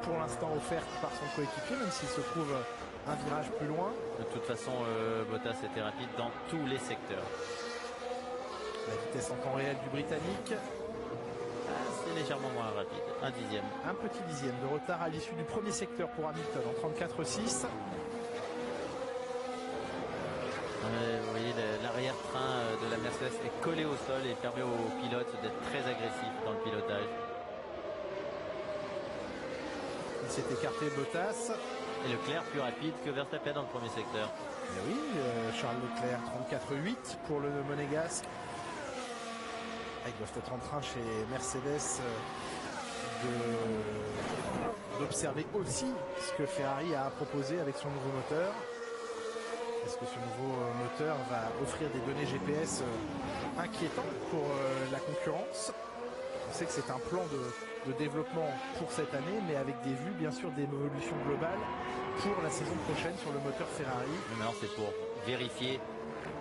pour l'instant offerte par son coéquipier, même s'il se trouve un virage plus loin. De toute façon, Bottas était rapide dans tous les secteurs. La vitesse en temps réel du Britannique. C'est légèrement moins rapide, un dixième. Un petit dixième de retard à l'issue du premier secteur pour Hamilton en 34,6. Vous voyez, l'arrière-train de la Mercedes est collé au sol et permet aux pilotes d'être très agressifs dans le pilotage. Il s'est écarté Bottas. Et Leclerc plus rapide que Verstappen dans le premier secteur. Et oui, Charles Leclerc 34,8 pour le Monégasque. Ils doivent être en train chez Mercedes d'observer aussi ce que Ferrari a proposé avec son nouveau moteur. Est-ce que ce nouveau moteur va offrir des données GPS inquiétantes pour la concurrence? On sait que c'est un plan de développement pour cette année, mais avec des vues bien sûr d'évolution globale pour la saison prochaine sur le moteur Ferrari. Mais maintenant c'est pour vérifier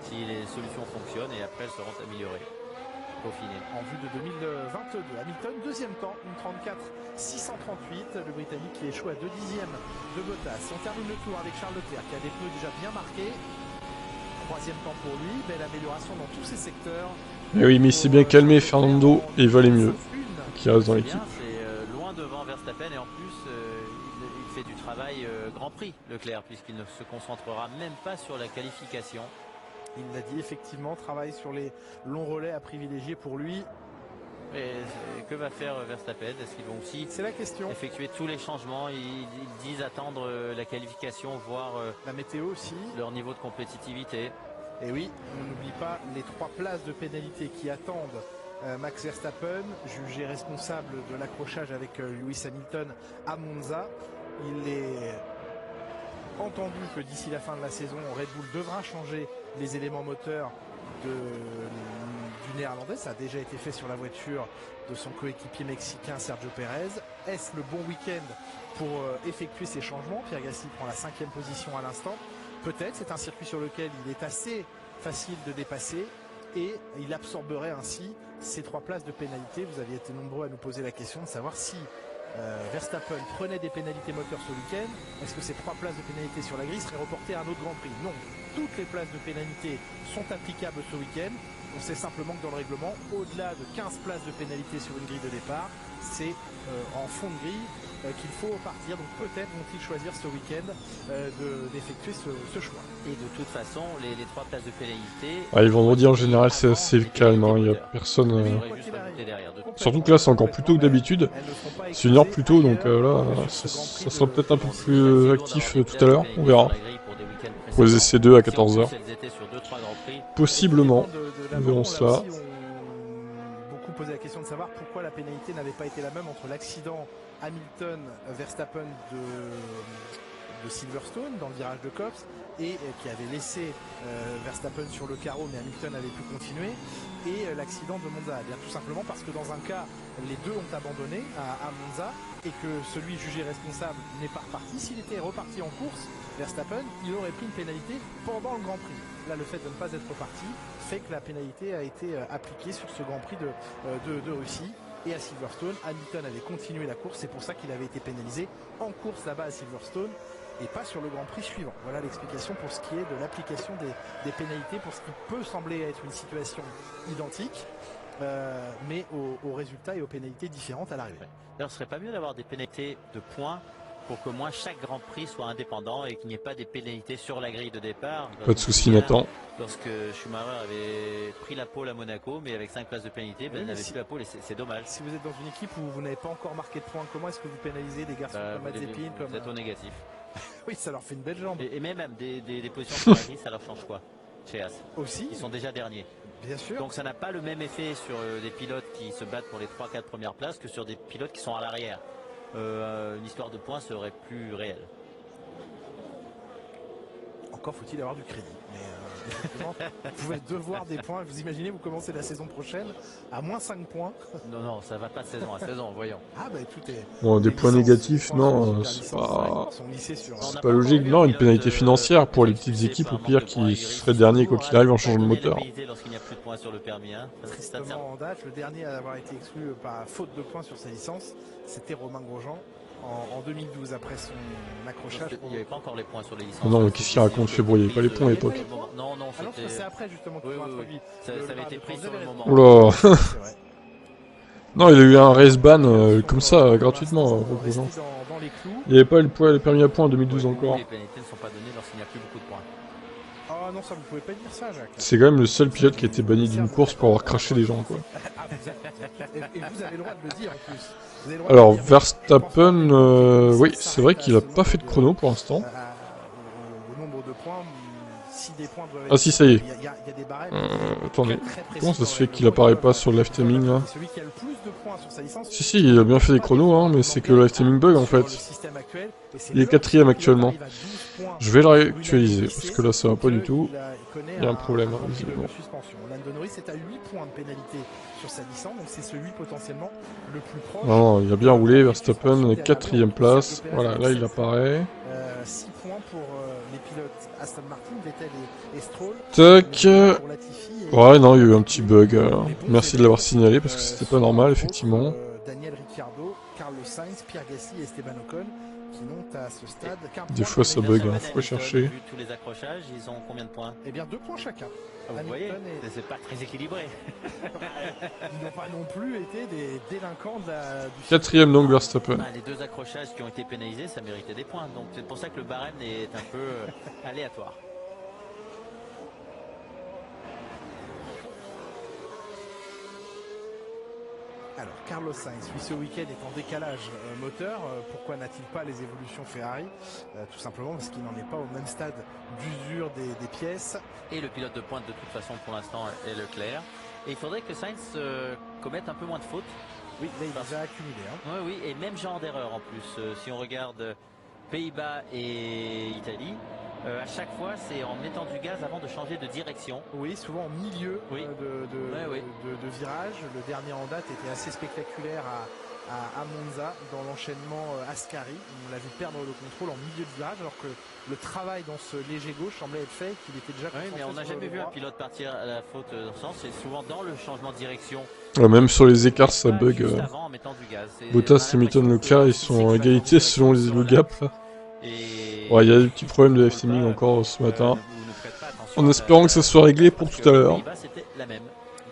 si les solutions fonctionnent et après elles seront améliorées. peaufiner. En vue de 2022, Hamilton, deuxième temps, une 34-638. Le Britannique qui échoue à 2 dixièmes de Bottas. On termine le tour avec Charles Leclerc qui a des pneus déjà bien marqués. Troisième temps pour lui, belle amélioration dans tous ses secteurs. Et oui, mais il s'est bien calmé, Fernando, et il va aller mieux. Qui reste dans l'équipe. C'est loin devant Verstappen et en plus il fait du travail Grand Prix Leclerc puisqu'il ne se concentrera même pas sur la qualification. Il l'a dit effectivement, travail sur les longs relais à privilégier pour lui. Et que va faire Verstappen? Est-ce qu'ils vont aussi C'est la question. Effectuer tous les changements? Ils disent attendre la qualification, voir la météo aussi, leur niveau de compétitivité. Et oui, on n'oublie pas les 3 places de pénalité qui attendent Max Verstappen, jugé responsable de l'accrochage avec Lewis Hamilton à Monza. Il est entendu que d'ici la fin de la saison, Red Bull devra changer les éléments moteurs du néerlandais. Ça a déjà été fait sur la voiture de son coéquipier mexicain Sergio Pérez. Est-ce le bon week-end pour effectuer ces changements? Pierre Gasly prend la 5e position à l'instant. Peut-être, c'est un circuit sur lequel il est assez facile de dépasser et il absorberait ainsi ces 3 places de pénalité. Vous aviez été nombreux à nous poser la question de savoir si Verstappen prenait des pénalités moteurs ce week-end. Est-ce que ces 3 places de pénalité sur la grille seraient reportées à un autre Grand Prix? Non, toutes les places de pénalité sont applicables ce week-end. On sait simplement que dans le règlement, au-delà de 15 places de pénalité sur une grille de départ, c'est en fond de grille qu'il faut partir. Donc peut-être vont-ils choisir ce week-end d'effectuer ce choix. Et de toute façon, les 3 places de pénalité... Ah, les vendredis en général c'est assez calme, hein. Il n'y a personne... Surtout que là c'est encore plus tôt que d'habitude. C'est 1 heure plus tôt, donc là ça sera peut-être un peu plus actif tout à l'heure, on verra. Pour les essais 2 à 14h. Possiblement, nous verrons cela. Beaucoup posé la question de savoir pourquoi la pénalité n'avait pas été la même entre l'accident Hamilton-Verstappen de Silverstone dans le virage de Copse et qui avait laissé Verstappen sur le carreau mais Hamilton avait pu continuer, et l'accident de Monza. Bien tout simplement parce que dans un cas les deux ont abandonné à Monza et que celui jugé responsable n'est pas reparti. S'il était reparti en course, Verstappen, il aurait pris une pénalité pendant le Grand Prix. Là, le fait de ne pas être reparti fait que la pénalité a été appliquée sur ce Grand Prix de Russie. Et à Silverstone, Hamilton avait continué la course, c'est pour ça qu'il avait été pénalisé en course là-bas à Silverstone et pas sur le Grand Prix suivant. Voilà l'explication pour ce qui est de l'application des pénalités pour ce qui peut sembler être une situation identique, mais aux résultats et aux pénalités différentes à l'arrivée. D'ailleurs, ce serait pas mieux d'avoir des pénalités de points pour que moins chaque Grand Prix soit indépendant et qu'il n'y ait pas des pénalités sur la grille de départ. Pas de soucis, Nathan. Lorsque Schumacher avait pris la pole à Monaco, mais avec 5 places de pénalité, il n'avait plus la pole et c'est dommage. Si vous êtes dans une équipe où vous n'avez pas encore marqué de points, comment est-ce que vous pénalisez des garçons comme Mazepin, vous êtes au négatif. Oui, ça leur fait une belle jambe. Et même des positions sur la grille, ça leur change quoi chez As aussi. Ils sont déjà derniers. Bien sûr. Donc ça n'a pas le même effet sur des pilotes qui se battent pour les 3-4 premières places que sur des pilotes qui sont à l'arrière. Une histoire de points serait plus réelle. Encore faut-il avoir du crédit. Mais effectivement, vous pouvez devoir des points. Vous imaginez, vous commencez la saison prochaine à moins 5 points. Non, ça va pas de saison à saison, voyons. Ah bah écoutez. Bon, des points négatifs, non, c'est pas logique. Non, une pénalité financière pour les petites équipes au pire qui seraient derniers quoi qu'il arrive en changeant de moteur. Lorsqu'il n'y a plus de points sur le permis, hein. Tristement en date, le dernier à avoir été exclu par faute de points sur sa licence, c'était Romain Grosjean. En 2012, après son accrochage. Il n'y avait pas encore les points sur les licences. Non, mais qu'est-ce qu'il raconte, February? Il n'y avait pas les points à l'époque. Non, c'est après justement qu'ils ont introduit. Ça avait été pris sur le moment. Oula. Non, il a eu un race ban comme ça, gratuitement, Grosjean. Il n'y avait pas le permis à points en 2012 encore. Les pénalités ne sont pas données lorsqu'il n'y a plus beaucoup de points. Ah non, ça vous pouvez pas dire ça, Jacques. C'est quand même le seul pilote qui a été banni d'une course pour avoir craché des gens, quoi. Et vous avez le droit de le dire en plus. Alors, Verstappen, oui, c'est vrai qu'il a pas fait de chrono pour l'instant. Au nombre de points, si des points doivent être... Ah si, ça y est. Il y a des barèmes. Attendez, comment ça se fait qu'il apparaît pas sur le live timing là? Celui qui a le plus de points sur sa licence. Si, il a bien fait des chronos, hein, mais c'est que le live timing bug en fait. Il est 4ème actuellement. Je vais le réactualiser, parce que là ça va pas du tout. Il y a un problème, hein, visiblement. Lando Norris est à 8 points de pénalité sur sa licence, donc c'est celui potentiellement le plus proche. Non, il a bien roulé, Verstappen, 4ème place. Voilà, là il apparaît. 6 points pour les pilotes Aston Martin, Vettel et Stroll. Tac. Ouais, non, il y a eu un petit bug. Merci de l'avoir signalé parce que c'était pas normal, effectivement. Daniel Ricciardo, Carlos Sainz, Pierre Gasly et Esteban Ocon qui montent à ce stade. Des fois ça bug, hein, faut chercher. Vu tous les accrochages, ils ont combien de points? Eh bien 2 points chacun. Vous voyez, c'est pas très équilibré. Ils n'ont pas non plus été des délinquants du 4ème donc Verstappen. Les 2 accrochages qui ont été pénalisés, ça méritait des points. Donc c'est pour ça que le barème est un peu aléatoire. Alors Carlos Sainz, lui ce week-end est en décalage moteur. Pourquoi n'a-t-il pas les évolutions Ferrari? Tout simplement parce qu'il n'en est pas au même stade d'usure des pièces. Et le pilote de pointe de toute façon pour l'instant est Leclerc. Et il faudrait que Sainz commette un peu moins de fautes. Oui, là il les a accumulés. Hein. Oui, et même genre d'erreur en plus. Si on regarde Pays-Bas et Italie, à chaque fois c'est en mettant du gaz avant de changer de direction. Oui, souvent au milieu de virage. Le dernier en date était assez spectaculaire à Monza dans l'enchaînement Ascari. On l'a vu perdre le contrôle en milieu de virage alors que le travail dans ce léger gauche semblait être fait, qu'il était déjà concentré. Oui, mais on n'a jamais vu un pilote partir à la faute dans ce sens. C'est souvent dans le changement de direction. Ouais, même sur les écarts ça bug. Avant, en mettant du gaz. Bottas, Hamilton, Leclerc, ils sont en égalité selon le gap là. Ouais, il y a des petits problèmes de FTMing encore ce matin. En espérant que ça soit réglé pour tout à l'heure.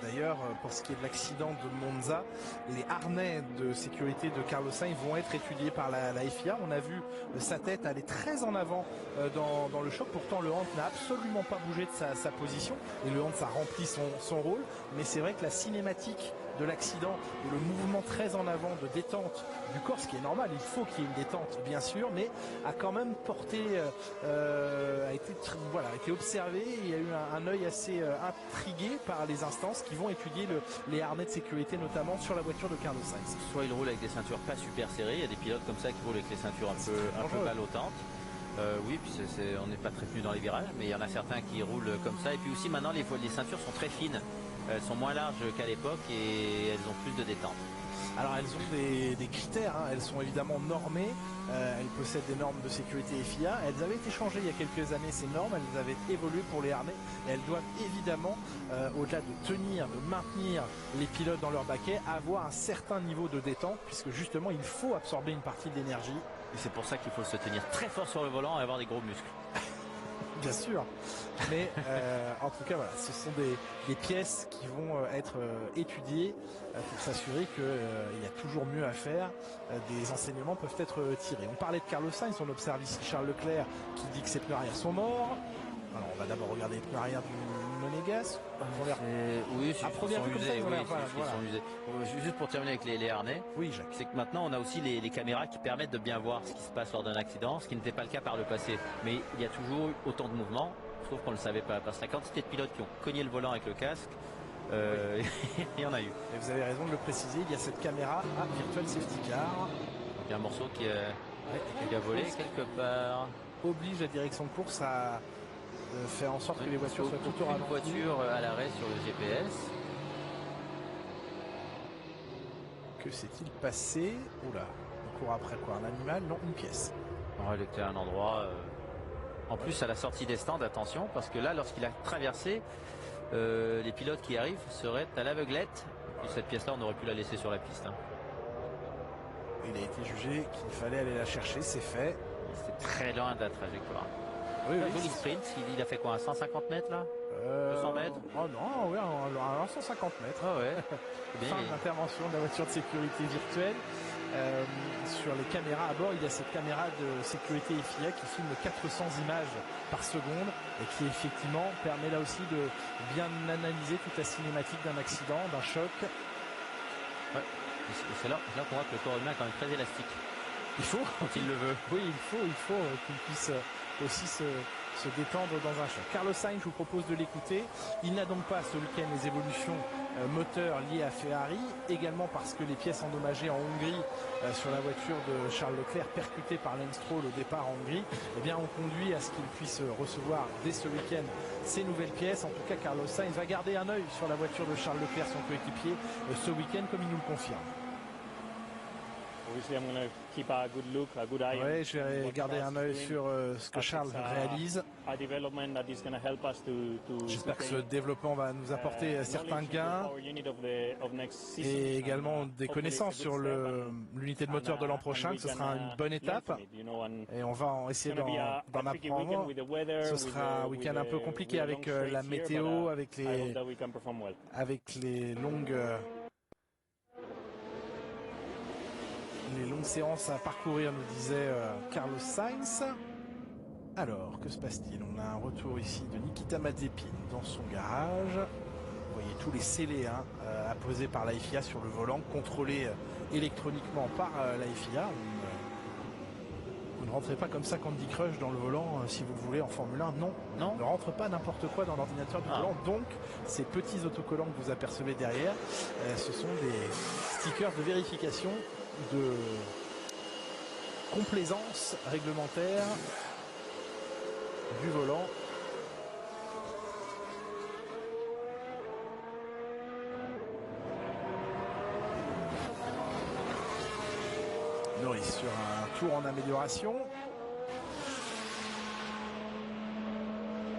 D'ailleurs, pour ce qui est de l'accident de Monza, les harnais de sécurité de Carlos Sainz vont être étudiés par la FIA. On a vu sa tête aller très en avant dans le choc. Pourtant, le Hans n'a absolument pas bougé de sa position. Et le Hans a rempli son rôle. Mais c'est vrai que la cinématique de l'accident et le mouvement très en avant de détente du corps, ce qui est normal, il faut qu'il y ait une détente bien sûr, mais a quand même porté, a été observé. Il y a eu un œil assez intrigué par les instances qui vont étudier les harnais de sécurité, notamment sur la voiture de Carlos Sainz. Soit il roule avec des ceintures pas super serrées, il y a des pilotes comme ça qui roulent avec les ceintures un peu ballottantes. Oui, puis on n'est pas très tenu dans les virages, mais il y en a certains qui roulent comme ça. Et puis aussi maintenant les ceintures sont très fines. Elles sont moins larges qu'à l'époque et elles ont plus de détente. Alors elles ont des critères, hein. Elles sont évidemment normées, elles possèdent des normes de sécurité FIA. Elles avaient été changées il y a quelques années ces normes, elles avaient évolué pour les harnais et elles doivent évidemment, au-delà de maintenir les pilotes dans leur baquet, avoir un certain niveau de détente puisque justement il faut absorber une partie de l'énergie. Et c'est pour ça qu'il faut se tenir très fort sur le volant et avoir des gros muscles. Bien sûr, mais en tout cas voilà, ce sont des pièces qui vont être étudiées pour s'assurer qu'il y a toujours mieux à faire, des enseignements peuvent être tirés. On parlait de Carlos Sainz, on observe ici Charles Leclerc qui dit que ses pneus arrière sont morts. Alors on va d'abord regarder les pneus arrière du Monégasque. Oui, à première vue comme ça, ils sont usés. Juste pour terminer avec les harnais, oui, Jacques. C'est que maintenant on a aussi les caméras qui permettent de bien voir ce qui se passe lors d'un accident, ce qui n'était pas le cas par le passé. Mais il y a toujours eu autant de mouvements, sauf qu'on ne le savait pas. Parce que la quantité de pilotes qui ont cogné le volant avec le casque, il y en a eu. Et vous avez raison de le préciser, il y a cette caméra Virtual Safety Car. Donc il y a un morceau qui a volé quelque part. Oblige la direction de course à faire en sorte que les voitures soient tout au ralenti. Une voiture à l'arrêt sur le GPS. Que s'est-il passé? Oula, on court après quoi? Un animal? Non, une pièce. Il était à un endroit. En plus, à la sortie des stands, attention, parce que là, lorsqu'il a traversé, les pilotes qui arrivent seraient à l'aveuglette. Et cette pièce-là, on aurait pu la laisser sur la piste. Hein. Il a été jugé qu'il fallait aller la chercher, c'est fait. C'était très loin de la trajectoire. Oui, joli sprint, il a fait quoi, un 150 mètres là 200 mètres? Oh non, oui, un 150 mètres. Ah ouais. Fin d'intervention de la voiture de sécurité virtuelle. Sur les caméras à bord, il y a cette caméra de sécurité FIA qui filme 400 images par seconde et qui effectivement permet là aussi de bien analyser toute la cinématique d'un accident, d'un choc. Ouais. C'est là qu'on voit que le corps humain est quand même très élastique. Il faut, quand il le veut. Oui, il faut qu'il puisse aussi se détendre dans un choc. Carlos Sainz, je vous propose de l'écouter. Il n'a donc pas ce week-end les évolutions moteurs liées à Ferrari, également parce que les pièces endommagées en Hongrie sur la voiture de Charles Leclerc, percutée par Lance Stroll au départ en Hongrie, eh bien, ont conduit à ce qu'il puisse recevoir dès ce week-end ces nouvelles pièces. En tout cas, Carlos Sainz va garder un œil sur la voiture de Charles Leclerc, son coéquipier, ce week-end, comme il nous le confirme. Ouais, je vais garder un œil sur ce que Charles réalise. J'espère que ce développement va nous apporter certains gains et également des connaissances sur l'unité de moteur de l'an prochain, que ce sera une bonne étape. Et on va essayer d'en apprendre. Ce sera un week-end un peu compliqué avec la météo, avec les longues séances à parcourir, nous disait Carlos Sainz. Alors, que se passe-t-il? On a un retour ici de Nikita Mazepin dans son garage. Vous voyez tous les scellés apposés par la FIA sur le volant, contrôlés électroniquement par la FIA. Vous ne rentrez pas comme ça Candy Crush dans le volant si vous le voulez en Formule 1. Non, on ne rentre pas n'importe quoi dans l'ordinateur du volant. Donc, ces petits autocollants que vous apercevez derrière, ce sont des stickers de vérification de complaisance réglementaire du volant. Norris sur un tour en amélioration.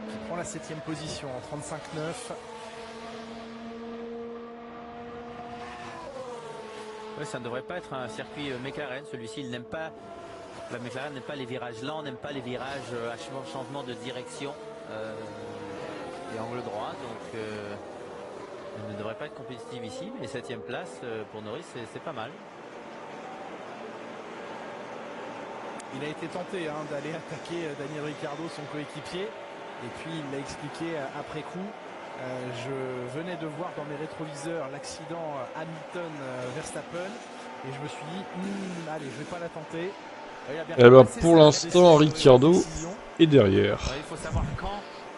Qui prend la 7e position en 35,9. Ouais, ça ne devrait pas être un circuit McLaren. Celui-ci, il n'aime pas. La McLaren n'aime pas les virages lents, n'aime pas les virages à changement de direction et angle droit. Donc, il ne devrait pas être compétitif ici. Mais 7e place pour Norris, c'est pas mal. Il a été tenté d'aller attaquer Daniel Ricciardo, son coéquipier. Et puis, il l'a expliqué après coup. Je venais de voir dans mes rétroviseurs l'accident Hamilton-Verstappen et je me suis dit, allez, je vais pas la tenter. Et bah pour l'instant, Ricciardo est derrière.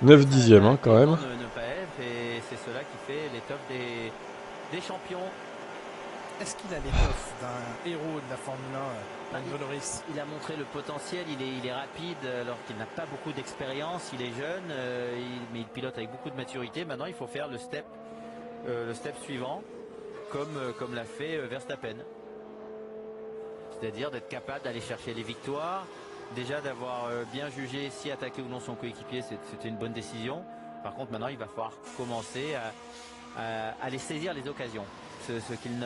9 dixièmes quand même. Et c'est cela qui fait l'étoffe des champions. Est-ce qu'il a l'étoffe d'un héros de la Formule 1, Lando Norris? Il a montré le potentiel, il est rapide alors qu'il n'a pas beaucoup d'expérience, il est jeune, mais il pilote avec beaucoup de maturité. Maintenant il faut faire le step suivant, comme l'a fait Verstappen. C'est-à-dire d'être capable d'aller chercher les victoires, déjà d'avoir bien jugé si attaquer ou non son coéquipier, c'était une bonne décision. Par contre maintenant il va falloir commencer à aller saisir les occasions. Ce qu'il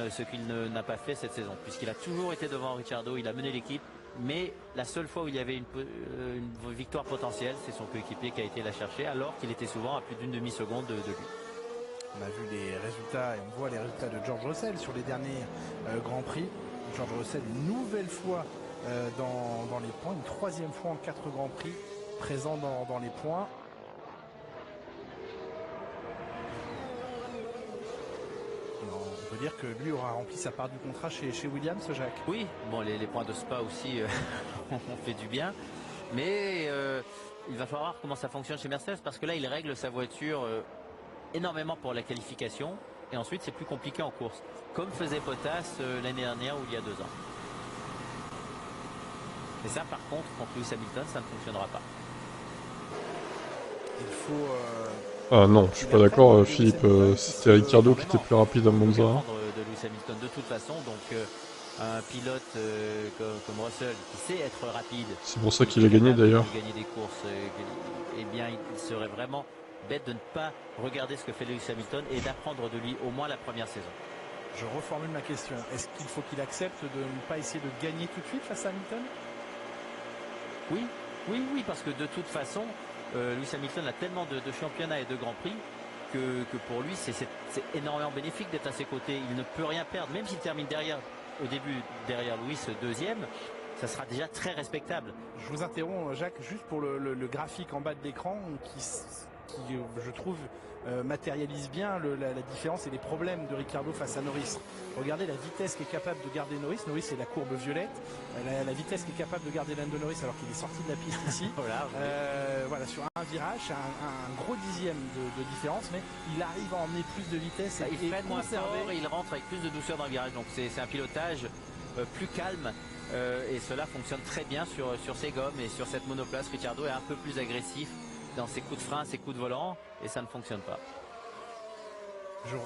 n'a pas fait cette saison, puisqu'il a toujours été devant Ricciardo, il a mené l'équipe, mais la seule fois où il y avait une victoire potentielle, c'est son coéquipier qui a été la chercher, alors qu'il était souvent à plus d'une demi-seconde de lui. On a vu les résultats et on voit les résultats de George Russell sur les derniers Grands Prix. George Russell, une nouvelle fois dans les points, une 3e fois en 4 Grands Prix, présent dans les points. On peut dire que lui aura rempli sa part du contrat chez Williams, Jacques. Oui, bon, les points de Spa aussi ont fait du bien. Mais il va falloir voir comment ça fonctionne chez Mercedes, parce que là, il règle sa voiture énormément pour la qualification. Et ensuite, c'est plus compliqué en course. Comme faisait Bottas l'année dernière ou il y a 2 ans. Et ça, par contre, contre Lewis Hamilton, ça ne fonctionnera pas. Il faut... Ah non, je suis pas d'accord, Philippe. C'était Ricciardo qui était plus rapide à Monza. De Lewis Hamilton de toute façon, donc un pilote comme Russell qui sait être rapide. C'est pour ça qu'il a gagné d'ailleurs. Gagner des courses, eh bien, il serait vraiment bête de ne pas regarder ce que fait Lewis Hamilton et d'apprendre de lui au moins la première saison. Je reformule ma question. Est-ce qu'il faut qu'il accepte de ne pas essayer de gagner tout de suite face à Hamilton? Oui, parce que de toute façon, Lewis Hamilton a tellement de championnats et de grands prix que pour lui c'est énormément bénéfique d'être à ses côtés. Il ne peut rien perdre, même s'il termine au début derrière Lewis 2e, ça sera déjà très respectable. Je vous interromps, Jacques, juste pour le graphique en bas de l'écran qui je trouve matérialise bien la différence et les problèmes de Ricciardo face à Norris. Regardez la vitesse qu'est capable de garder Norris. Norris, c'est la courbe violette. La vitesse qu'est capable de garder Lando Norris alors qu'il est sorti de la piste ici. Voilà, sur un virage, un gros dixième de différence, mais il arrive à emmener plus de vitesse. Il freine moins fort et il rentre avec plus de douceur dans le virage. Donc c'est un pilotage plus calme. Et cela fonctionne très bien sur ses gommes et sur cette monoplace. Ricciardo est un peu plus agressif dans ses coups de frein, ses coups de volant, et ça ne fonctionne pas. Je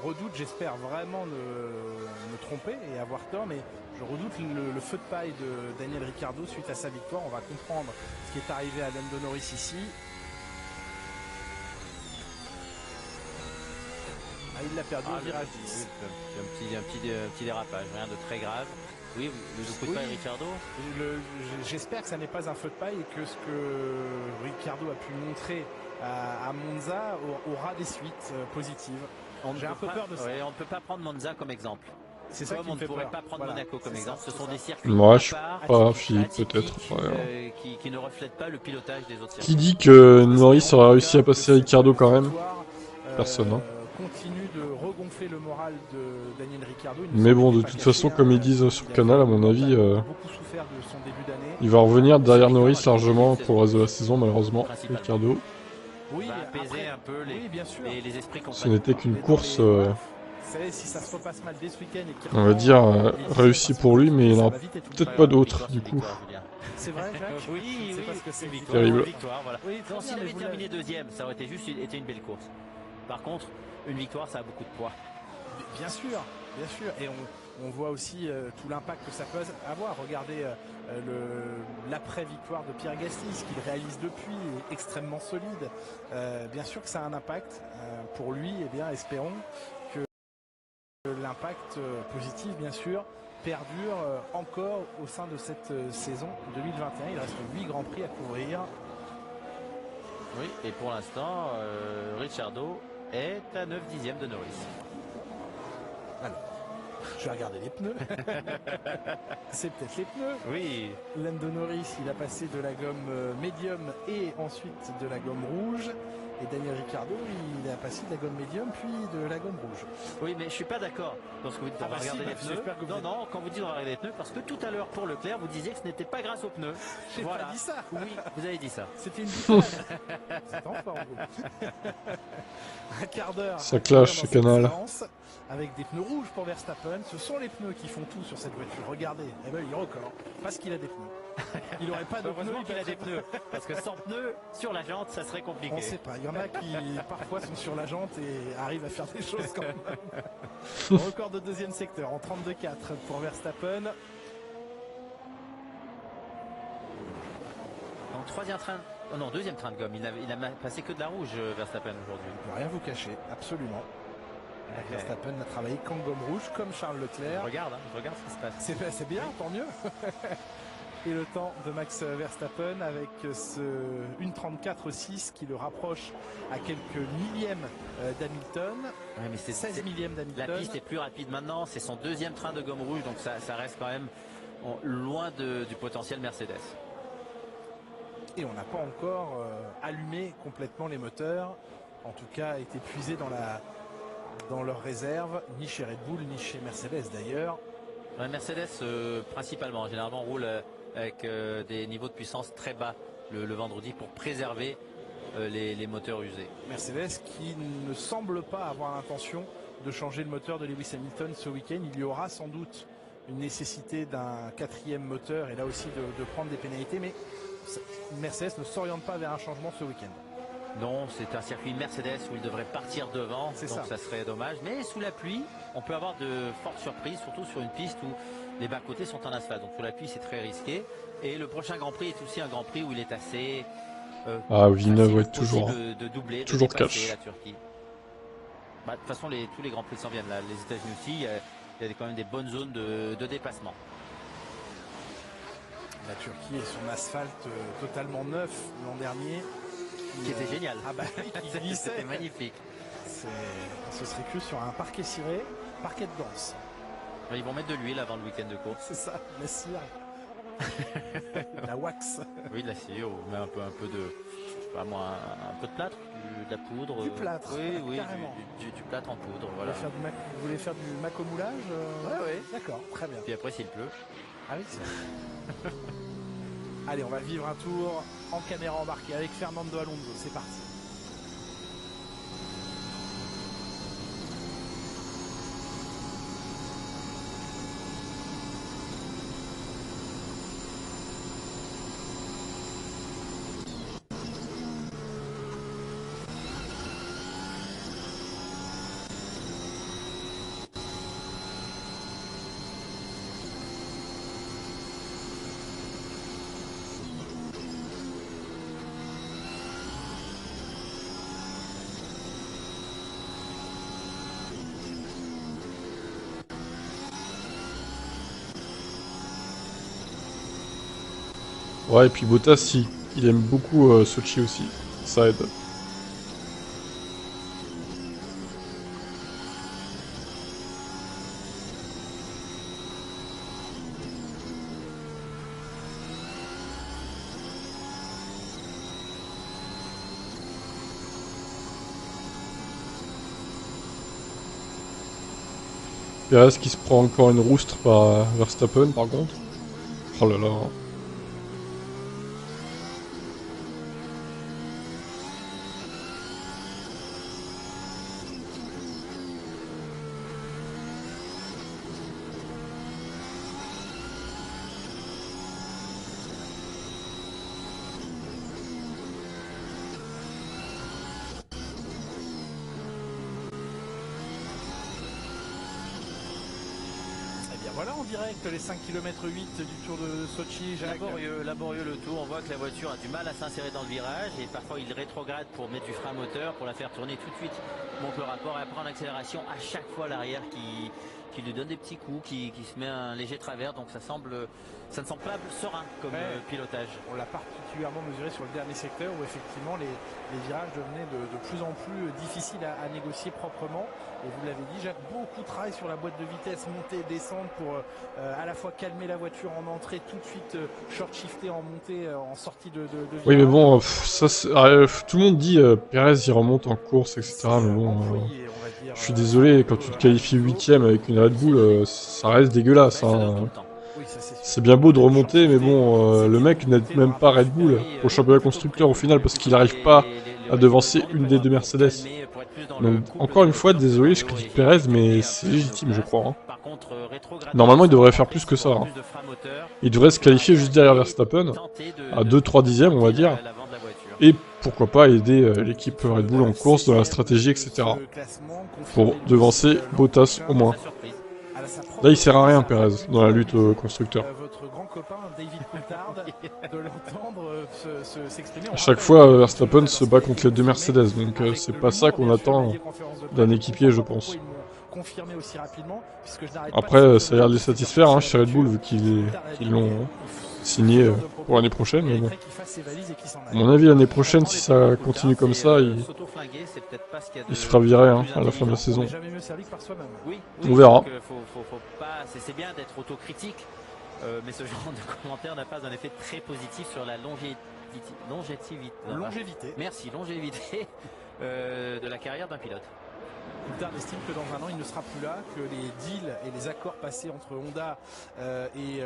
redoute, j'espère vraiment me tromper et avoir tort, mais je redoute le feu de paille de Daniel Ricciardo suite à sa victoire. On va comprendre ce qui est arrivé à Lando Norris ici. Ah, il l'a perdu au virage 10. Un petit dérapage, rien de très grave. Oui, le coup de paille Ricciardo. J'espère que ça n'est pas un feu de paille et que ce que Ricciardo a pu montrer à Monza aura des suites positives. J'ai un peu peur de ça. Ouais, on ne peut pas prendre Monza comme exemple. C'est ça qui on me fait ne pourrait peur. pas prendre Monaco comme exemple. Ce sont des circuits Moi, je sais pas, atypiques, peut-être. qui ne reflètent pas le pilotage des autres circuits. Qui dit que Norris aura réussi à passer Ricciardo quand même? Personne. Hein. Continue de regonfler le moral de Daniel Ricciardo. Mais bon, de toute façon, comme ils disent sur le canal, à mon avis, il va revenir derrière Norris largement pour le reste de la saison, malheureusement, Ricciardo. Oui, va apaiser un peu les esprits contraires. Ce n'était qu'une course, si ça se repasse mal dès ce week-end et on va dire, réussie pour lui, mais il n'y en aura peut-être pas d'autres, du coup. C'est vrai, Jacques? Oui, c'est parce que c'est terrible. Victoire, voilà. Oui, non, s'il avait terminé deuxième, ça aurait été été une belle course. Par contre, une victoire, ça a beaucoup de poids. Bien sûr. Et on voit aussi tout l'impact que ça peut avoir. Regardez l'après-victoire de Pierre Gasly, ce qu'il réalise depuis est extrêmement solide. Bien sûr que ça a un impact pour lui. Et bien, espérons que l'impact positif, bien sûr, perdure encore au sein de cette saison 2021. Il reste 8 Grands Prix à couvrir. Oui, et pour l'instant, Ricciardo est à 9 dixièmes de Norris. Alors, je vais regarder les pneus. C'est peut-être les pneus. Oui. Lando Norris, il a passé de la gomme médium et ensuite de la gomme rouge. Et Daniel Ricciardo, il a passé de la gomme médium puis de la gomme rouge. Oui, mais je suis pas d'accord dans ce que vous dites. On va regarder les pneus. Non, quand vous dites on va regarder les pneus, parce que tout à l'heure pour Leclerc, vous disiez que ce n'était pas grâce aux pneus. J'ai pas dit ça. Oui, vous avez dit ça. C'était une différence. C'est en forme, vous. Un quart d'heure. Ça clash ce canal. Avec des pneus rouges pour Verstappen. Ce sont les pneus qui font tout sur cette voiture. Regardez, eh ben, il record parce qu'il a des pneus. Il n'aurait pas de pneus. Il a des pneus. Parce que sans pneus sur la jante, ça serait compliqué. On ne sait pas. Il y en a qui parfois sont sur la jante et arrivent à faire des choses quand même. Record de deuxième secteur en 32,4 pour Verstappen. Donc troisième train. Oh non, deuxième train de gomme. Il a passé que de la rouge, Verstappen, aujourd'hui. Il ne peut rien vous cacher, absolument. Verstappen n'a travaillé qu'en gomme rouge, comme Charles Leclerc. Je regarde ce qui se passe. C'est bien, tant mieux. Et le temps de Max Verstappen avec une 34,6 qui le rapproche à quelques millièmes d'Hamilton. Ouais, mais c'est 16 millièmes d'Hamilton. La piste est plus rapide maintenant. C'est son deuxième train de gomme rouge, donc ça reste quand même loin du potentiel Mercedes. Et on n'a pas encore allumé complètement les moteurs. En tout cas, été puisé dans leur réserve, ni chez Red Bull, ni chez Mercedes d'ailleurs. Ouais, Mercedes, principalement, généralement, roule avec des niveaux de puissance très bas le vendredi pour préserver les moteurs usés. Mercedes qui ne semble pas avoir l'intention de changer le moteur de Lewis Hamilton ce week-end. Il y aura sans doute une nécessité d'un quatrième moteur et là aussi de prendre des pénalités, mais Mercedes ne s'oriente pas vers un changement ce week-end. Non, c'est un circuit Mercedes où il devrait partir devant, donc ça serait dommage. Mais sous la pluie, on peut avoir de fortes surprises, surtout sur une piste où les bas-côtés sont en asphalte. Donc sous la pluie, c'est très risqué. Et le prochain Grand Prix est aussi un Grand Prix où il est assez... Villeneuve est toujours, de doubler, toujours de dépasser cash. la Turquie. De toute façon, tous les Grands Prix s'en viennent. Là. Les États-Unis aussi, il y a quand même des bonnes zones de dépassement. La Turquie est son asphalte totalement neuf l'an dernier. Qui était génial. Ah bah oui, qui glissait. C'était magnifique. On se serait cru sur un parquet ciré, parquet de danse. Ils vont mettre de l'huile avant le week-end de course. C'est ça, la cire. La wax. Oui, de la cire, on met un peu de... un peu de plâtre, de la poudre. Du plâtre. Oui, carrément. Du plâtre en poudre. Voilà. Vous voulez faire du macomoulage? Oui. D'accord, très bien. Puis après, s'il pleut. Ah oui, c'est Allez, on va vivre un tour en caméra embarquée avec Fernando Alonso. C'est parti. Ouais, et puis Bottas, il aime beaucoup Sochi aussi. Ça aide. Perez qui se prend encore une roustre par Verstappen par contre. Oh là là. Voilà en direct les 5 km 8 du Tour de Sochi. Laborieux le tour, on voit que la voiture a du mal à s'insérer dans le virage et parfois il rétrograde pour mettre du frein moteur, pour la faire tourner tout de suite. Monte le rapport et après en accélération à chaque fois l'arrière qui lui donne des petits coups, qui se met un léger travers, donc ça ne semble pas serein comme pilotage. On l'a particulièrement mesuré sur le dernier secteur où effectivement les virages devenaient de plus en plus difficiles à négocier proprement. Et vous l'avez dit, Jacques, beaucoup travaille sur la boîte de vitesse, monter, descendre pour à la fois calmer la voiture en entrée, tout de suite short shifter en montée, en sortie de virage. Oui mais bon, ça, tout le monde dit Perez il remonte en course, etc. Mais bon, je suis désolé, quand tu te qualifies 8ème avec une Red Bull, ça reste dégueulasse. Hein. C'est bien beau de remonter, mais bon, le mec n'aide même pas Red Bull au championnat constructeur au final parce qu'il n'arrive pas à devancer une des deux Mercedes. Donc encore une fois, désolé, je critique Perez, mais c'est légitime je crois. Hein. Normalement il devrait faire plus que ça. Hein. Il devrait se qualifier juste derrière Verstappen, à 2-3 dixièmes on va dire, et pourquoi pas aider l'équipe Red Bull en course, dans la stratégie, etc. Pour devancer Bottas au moins. Là il sert à rien Perez dans la lutte constructeur. À chaque fois Verstappen se bat contre les deux Mercedes, donc c'est pas ça qu'on attend d'un équipier je pense. Après ça a l'air de les satisfaire hein, chez Red Bull vu qu'ils l'ont signé pour l'année prochaine. Mais bon. À mon avis l'année prochaine si ça continue comme ça il se fera virer hein, à la fin de la saison. On verra. C'est bien d'être autocritique, mais ce genre de commentaire n'a pas un effet très positif sur la longévité. Merci, longévité de la carrière d'un pilote. Coulthard estime que dans un an il ne sera plus là, que les deals et les accords passés entre Honda et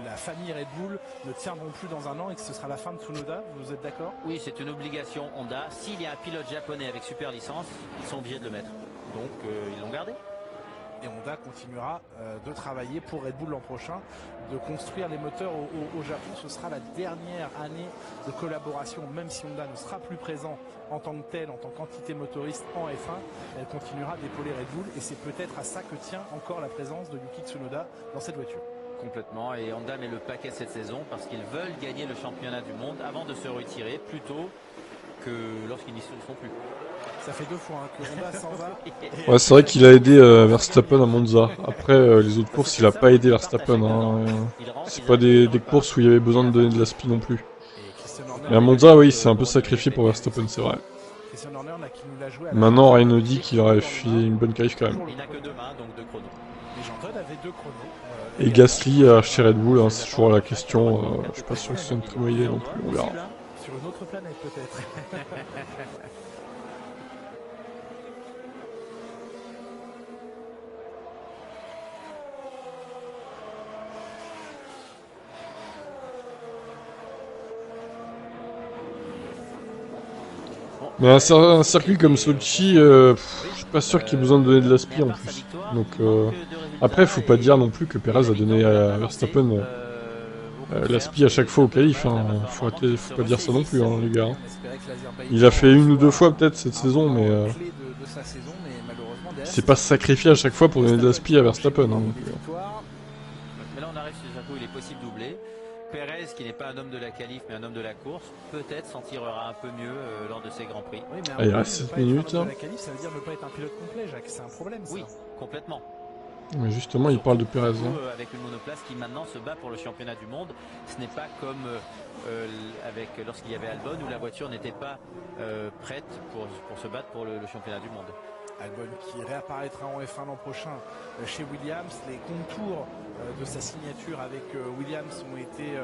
la famille Red Bull ne tiendront plus dans un an et que ce sera la fin de Tsunoda. Vous êtes d'accord? Oui, c'est une obligation Honda. S'il y a un pilote japonais avec super licence, ils sont obligés de le mettre. Donc ils l'ont gardé. Et Honda continuera de travailler pour Red Bull l'an prochain, de construire les moteurs au Japon. Ce sera la dernière année de collaboration, même si Honda ne sera plus présent en tant que tel, en tant qu'entité motoriste en F1, elle continuera d'épauler Red Bull et c'est peut-être à ça que tient encore la présence de Yuki Tsunoda dans cette voiture. Complètement, et Honda met le paquet cette saison parce qu'ils veulent gagner le championnat du monde avant de se retirer, plutôt que lorsqu'ils n'y sont plus. Ça fait 2 fois hein, que Honda s'en va. Ouais, c'est vrai qu'il a aidé Verstappen à Monza. Après, les autres courses, il a pas aidé Verstappen. Hein. C'est pas des courses où il y avait besoin de donner de la speed non plus. Mais à Monza, oui, c'est un peu sacrifié pour Verstappen, c'est vrai. Maintenant, rien ne dit qu'il aurait fait une bonne qualif quand même. Il n'a que 2 mains, donc 2 chronos. Et Gasly chez Red Bull, hein, c'est toujours la question. Je suis pas sûr que ce soit une très bonne idée non plus, on verra. Sur une autre planète peut-être. Mais un circuit comme Sochi, je suis pas sûr qu'il y ait besoin de donner de la speed en plus. Donc après, faut pas dire non plus que Perez a donné à Verstappen la speed à chaque fois au qualif. Hein. Faut pas dire ça non plus, hein, les gars. Il a fait 1 ou 2 fois peut-être cette saison, mais c'est pas sacrifié à chaque fois pour donner de la speed à Verstappen. Hein, donc, mais là on arrive sur le circuit où il est possible de doubler. Perez, qui n'est pas un homme de la qualif mais un homme de la course, peut-être s'en tirera un peu mieux lors de ces grands prix. Oui, mais il reste 7 minutes. La qualif, ça veut dire ne pas être un pilote complet, Jacques, c'est un problème ça. Oui, complètement. Mais justement, il parle de Pérez. Hein. Avec une monoplace qui maintenant se bat pour le championnat du monde. Ce n'est pas comme lorsqu'il y avait Albon où la voiture n'était pas prête pour se battre pour le championnat du monde. Albon qui réapparaîtra en F1 l'an prochain chez Williams. Les contours de sa signature avec Williams ont été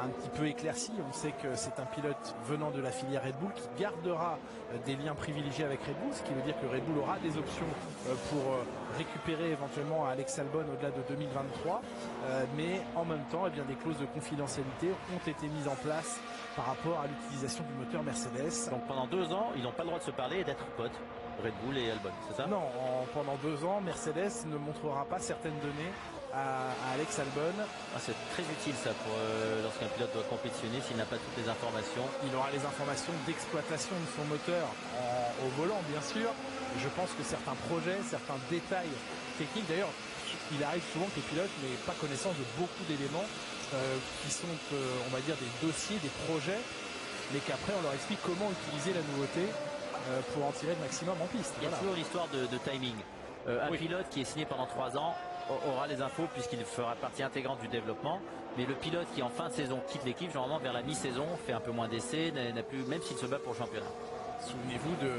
un petit peu éclaircis. On sait que c'est un pilote venant de la filière Red Bull qui gardera des liens privilégiés avec Red Bull, ce qui veut dire que Red Bull aura des options pour récupérer éventuellement Alex Albon au-delà de 2023. Mais en même temps, eh bien, des clauses de confidentialité ont été mises en place par rapport à l'utilisation du moteur Mercedes. Donc pendant 2 ans, ils n'ont pas le droit de se parler et d'être potes, Red Bull et Albon, c'est ça? Non, pendant 2 ans, Mercedes ne montrera pas certaines données à Alex Albon. C'est très utile ça pour lorsqu'un pilote doit compétitionner, s'il n'a pas toutes les informations. Il aura les informations d'exploitation de son moteur au volant, bien sûr. Et je pense que certains projets, certains détails techniques, d'ailleurs, il arrive souvent que les pilotes n'aient pas connaissance de beaucoup d'éléments qui sont, on va dire, des dossiers, des projets, mais qu'après on leur explique comment utiliser la nouveauté pour en tirer le maximum en piste. Il y a toujours une histoire de timing. Un pilote qui est signé pendant 3 ans aura les infos puisqu'il fera partie intégrante du développement, mais le pilote qui en fin de saison quitte l'équipe, généralement vers la mi-saison, fait un peu moins d'essais, n'a plus, même s'il se bat pour le championnat. Souvenez-vous de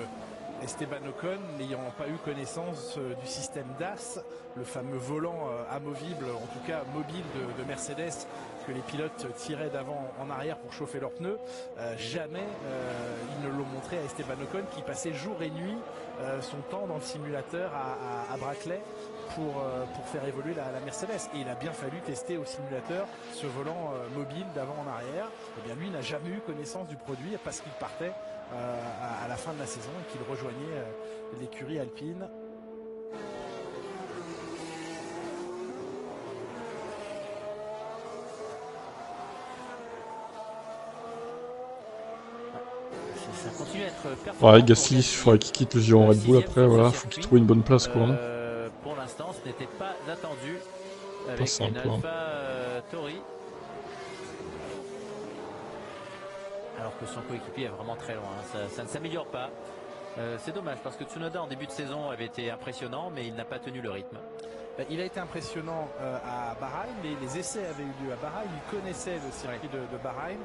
Esteban Ocon n'ayant pas eu connaissance du système DAS, le fameux volant amovible, en tout cas mobile de Mercedes, que les pilotes tiraient d'avant en arrière pour chauffer leurs pneus. Jamais ils ne l'ont montré à Esteban Ocon qui passait jour et nuit son temps dans le simulateur à Brackley pour faire évoluer la Mercedes. Et il a bien fallu tester au simulateur ce volant mobile d'avant en arrière. Et bien lui n'a jamais eu connaissance du produit parce qu'il partait à la fin de la saison et qu'il rejoignait l'écurie alpine. Ça continue à être performant. Ouais, Gasly, il faudrait qu'il quitte le giron Red Bull après, voilà, faut qu'il trouve une bonne place quoi. Pour l'instant, ce n'était pas attendu avec pas simple, une Alpha Tauri. Alors que son coéquipier est vraiment très loin, ça ne s'améliore pas. C'est dommage parce que Tsunoda en début de saison avait été impressionnant, mais il n'a pas tenu le rythme. Il a été impressionnant à Bahreïn, mais les essais avaient eu lieu à Bahreïn, il connaissait le circuit de Bahreïn,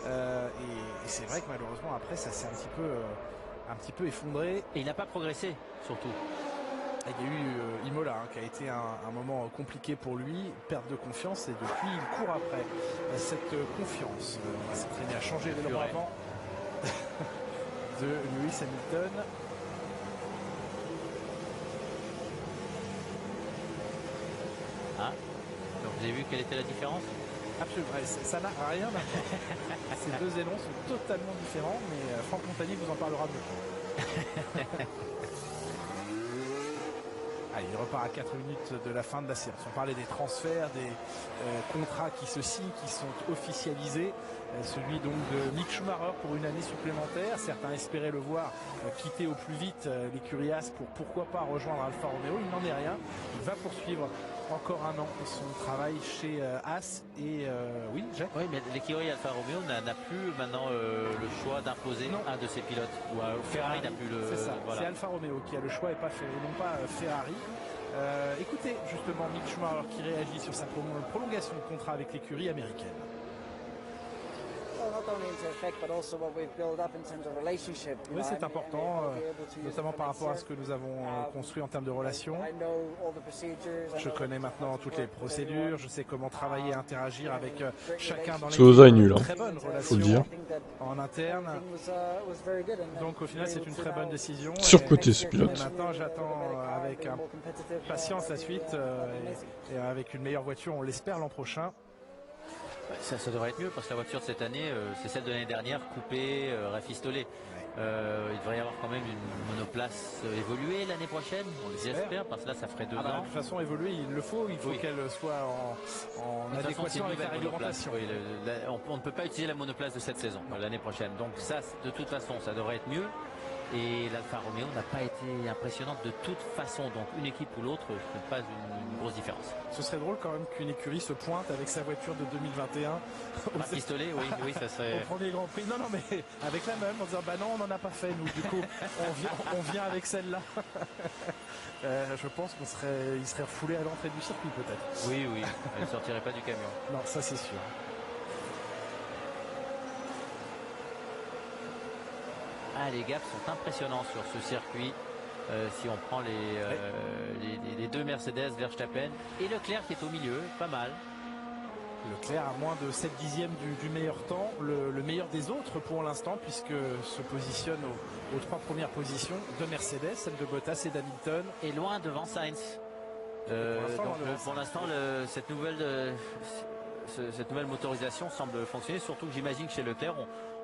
et c'est vrai que malheureusement après ça s'est un petit peu effondré. Et il n'a pas progressé surtout. Il y a eu Imola qui a été un moment compliqué pour lui, perte de confiance, et depuis il court après cette confiance. On va s'entraîner à changer l'aileron avant de Lewis Hamilton. Donc vous avez vu quelle était la différence? Absolument, ça n'a rien à voir. Ces deux élans sont totalement différents, mais Franck Montagny vous en parlera mieux. Allez, il repart à 4 minutes de la fin de la séance. On parlait des transferts, des contrats qui se signent, qui sont officialisés. Celui donc de Mick Schumacher pour une année supplémentaire. Certains espéraient le voir quitter au plus vite l'écurie As pour pourquoi pas rejoindre Alfa Romeo. Il n'en est rien. Il va poursuivre encore un an son travail chez As. Et oui, Jacques. Oui, mais l'écurie Alfa Romeo n'a plus maintenant le choix d'imposer un de ses pilotes. Ou Ferrari n'a plus le. C'est ça. Voilà. C'est Alfa Romeo qui a le choix et non pas Ferrari. Écoutez justement Mick Schumacher qui réagit sur sa prolongation de contrat avec l'écurie américaine. Oui, c'est important, notamment par rapport à ce que nous avons construit en termes de relations. Je connais maintenant toutes les procédures, je sais comment travailler et interagir avec chacun dans l'équipe. Sosa est nul, Très bonne relation faut le dire. En interne. Donc au final, c'est une très bonne décision. Surcoté ce pilote. Et maintenant, j'attends avec patience la suite et avec une meilleure voiture, on l'espère l'an prochain. Ça devrait être mieux parce que la voiture de cette année, c'est celle de l'année dernière, coupée, rafistolée. Il devrait y avoir quand même une monoplace évoluée l'année prochaine, on l'espère, parce que là ça ferait 2 ans. De toute façon évoluer, il faut qu'elle soit en adéquation avec la réglementation. Oui, on ne peut pas utiliser la monoplace de cette saison, l'année prochaine. Donc ça, de toute façon, ça devrait être mieux. Et l'Alfa Romeo n'a pas été impressionnante de toute façon. Donc une équipe ou l'autre, ce n'est pas une grosse différence. Ce serait drôle quand même qu'une écurie se pointe avec sa voiture de 2021. Un pistolet, oui, ça serait... Au premier Grand Prix. Non, mais avec la même, en disant bah non, on n'en a pas fait nous. Du coup, on vient avec celle-là. Je pense qu'il serait refoulé à l'entrée du circuit peut-être. Oui, elle ne sortirait pas du camion. Non, ça c'est sûr. Ah, les gaps sont impressionnants sur ce circuit. Si on prend les deux Mercedes, Verstappen et Leclerc qui est au milieu, pas mal. Leclerc a moins de 7 dixièmes du meilleur temps, le meilleur des autres pour l'instant, puisque se positionne aux 3 premières positions de Mercedes, celle de Bottas et d'Hamilton. Et loin devant Sainz. Pour l'instant, cette nouvelle motorisation semble fonctionner, surtout que j'imagine que chez Leclerc,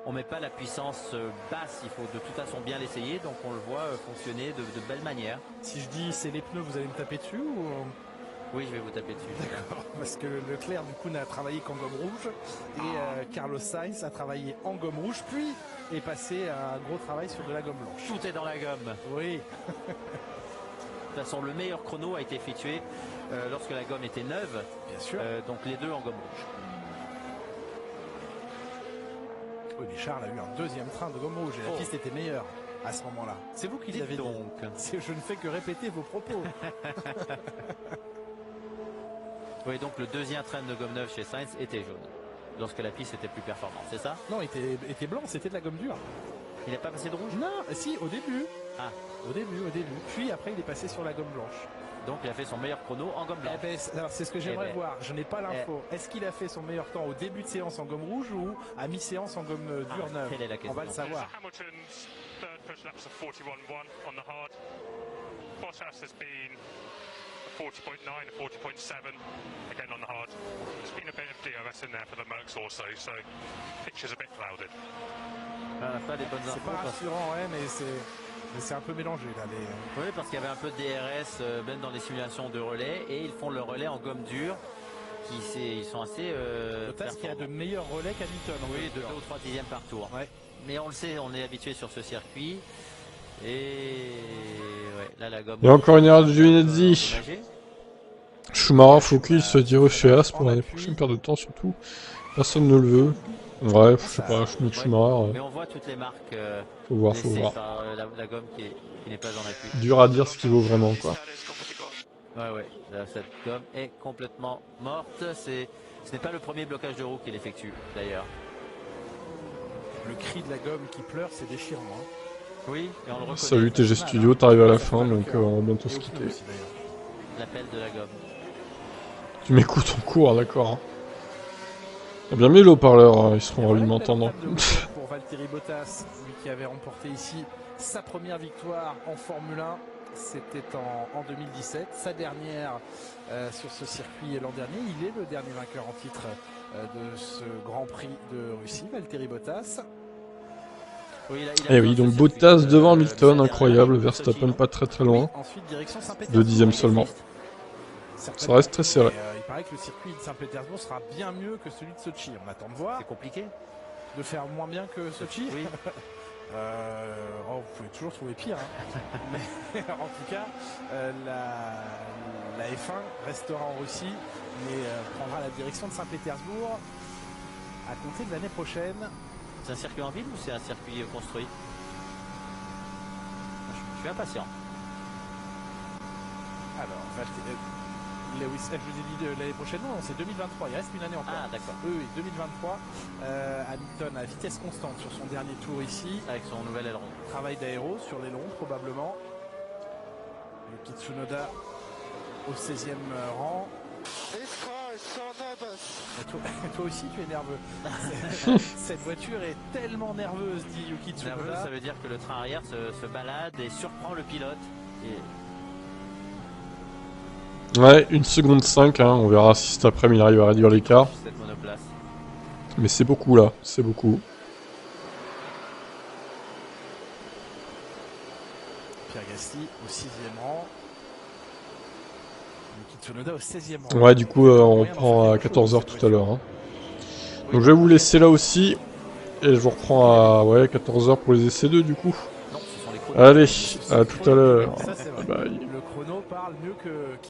on met pas la puissance basse, il faut de toute façon bien l'essayer, donc on le voit fonctionner de belle manière. Si je dis c'est les pneus, vous allez me taper dessus ou... Oui, je vais vous taper dessus. D'accord, parce que Leclerc du coup n'a travaillé qu'en gomme rouge et Carlos Sainz a travaillé en gomme rouge, puis est passé à un gros travail sur de la gomme blanche. Tout est dans la gomme. Oui. De toute façon, le meilleur chrono a été effectué lorsque la gomme était neuve. Bien sûr. Donc les deux en gomme rouge. Oui, mais Charles a eu un deuxième train de gomme rouge et la piste était meilleure à ce moment-là. C'est vous qui l'avez dit. Je ne fais que répéter vos propos. Oui, donc le deuxième train de gomme neuve chez Sainz était jaune, lorsque la piste était plus performante, c'est ça? Non, il était blanc, c'était de la gomme dure. Il n'a pas passé de rouge? Non, si, au début. Ah. Au début. Puis après, il est passé sur la gomme blanche. Donc il a fait son meilleur chrono en gomme blanche. Alors c'est ce que j'aimerais voir, je n'ai pas l'info. Est-ce qu'il a fait son meilleur temps au début de séance en gomme rouge ou à mi-séance en gomme dure neuve? Quelle est la question? On va le savoir. Hamilton's third push laps of 41.1 on the hard. Bottas has been 40.9, 40.7 again on the hard. There's been a bit of DRS in there for the Mercs also, so picture's a bit clouded. Pas les bonnes infos. C'est pas rassurant, ouais, mais c'est un peu mélangé là. Oui, parce qu'il y avait un peu de DRS même dans les simulations de relais et ils font le relais en gomme dure. Ils sont assez. Bottas qui a de meilleurs relais qu'Hamilton. Oui, de 2 ou 3 dixièmes par tour. Ouais. Mais on le sait, on est habitué sur ce circuit. Et ouais, là la gomme. Il y a encore une erreur de Giovinazzi. Schumacher faut qu'il se dirige chez As pour l'année prochaine, perte de temps surtout. Personne ne le veut. Bref, je sais pas, Schmidt, Schumacher. Mais on voit toutes les marques. Faut voir. Par, la gomme qui n'est pas en appui. Dur à dire ce qu'il vaut vraiment, quoi. Ouais, là, cette gomme est complètement morte. Ce n'est pas le premier blocage de roue qu'il effectue, d'ailleurs. Le cri de la gomme qui pleure, c'est déchirant. Hein. Oui, et on le reconnaît. Salut TG Studio, t'arrives à la fin, donc on va bientôt se quitter. L'appel de la gomme. Tu m'écoutes en cours, d'accord. T'as bien mis le haut-parleur, ils seront ravis de m'entendre. Pour Valtteri Bottas, lui qui avait remporté ici sa première victoire en Formule 1, c'était en 2017, sa dernière sur ce circuit l'an dernier. Il est le dernier vainqueur en titre de ce Grand Prix de Russie, Valtteri Bottas. Et oui, donc Bottas devant Hamilton, incroyable, Verstappen pas très loin, Ensuite, direction Saint-Pétersbourg. 2 dixièmes seulement. Ça reste très serré. Il paraît que le circuit de Saint-Pétersbourg sera bien mieux que celui de Sochi. On attend de voir. C'est compliqué de faire moins bien que Sochi. Oui. Vous pouvez toujours trouver pire. Hein. Mais en tout cas, la F1 restera en Russie, mais prendra la direction de Saint-Pétersbourg à compter de l'année prochaine. C'est un circuit en ville ou c'est un circuit construit? Je suis impatient. Alors, Lewis, je vous ai dit l'année prochaine, non, c'est 2023, il reste une année encore. Ah, d'accord. Oui, 2023. Hamilton à vitesse constante sur son dernier tour ici. Avec son nouvel aileron. Travail d'aéro sur l'aileron, probablement. Yuki Tsunoda au 16e rang. Toi aussi, tu es nerveux. Cette voiture est tellement nerveuse, dit Yuki Tsunoda. Nerveuse, ça veut dire que le train arrière se balade et surprend le pilote. Ouais, 1 seconde 5, hein. On verra si cet après-midi il arrive à réduire l'écart. Mais c'est beaucoup là, c'est beaucoup. Pierre Gasly au 6e rang. Yuki Tsunoda au 16e rang. Ouais, du coup, on reprend à 14h tout à l'heure. Hein. Donc je vais vous laisser là aussi. Et je vous reprends à 14h pour les essais 2 du coup. Non, ce sont les chrono. Allez, à tout à l'heure. Ça c'est vrai. Bye. Le chrono parle mieux que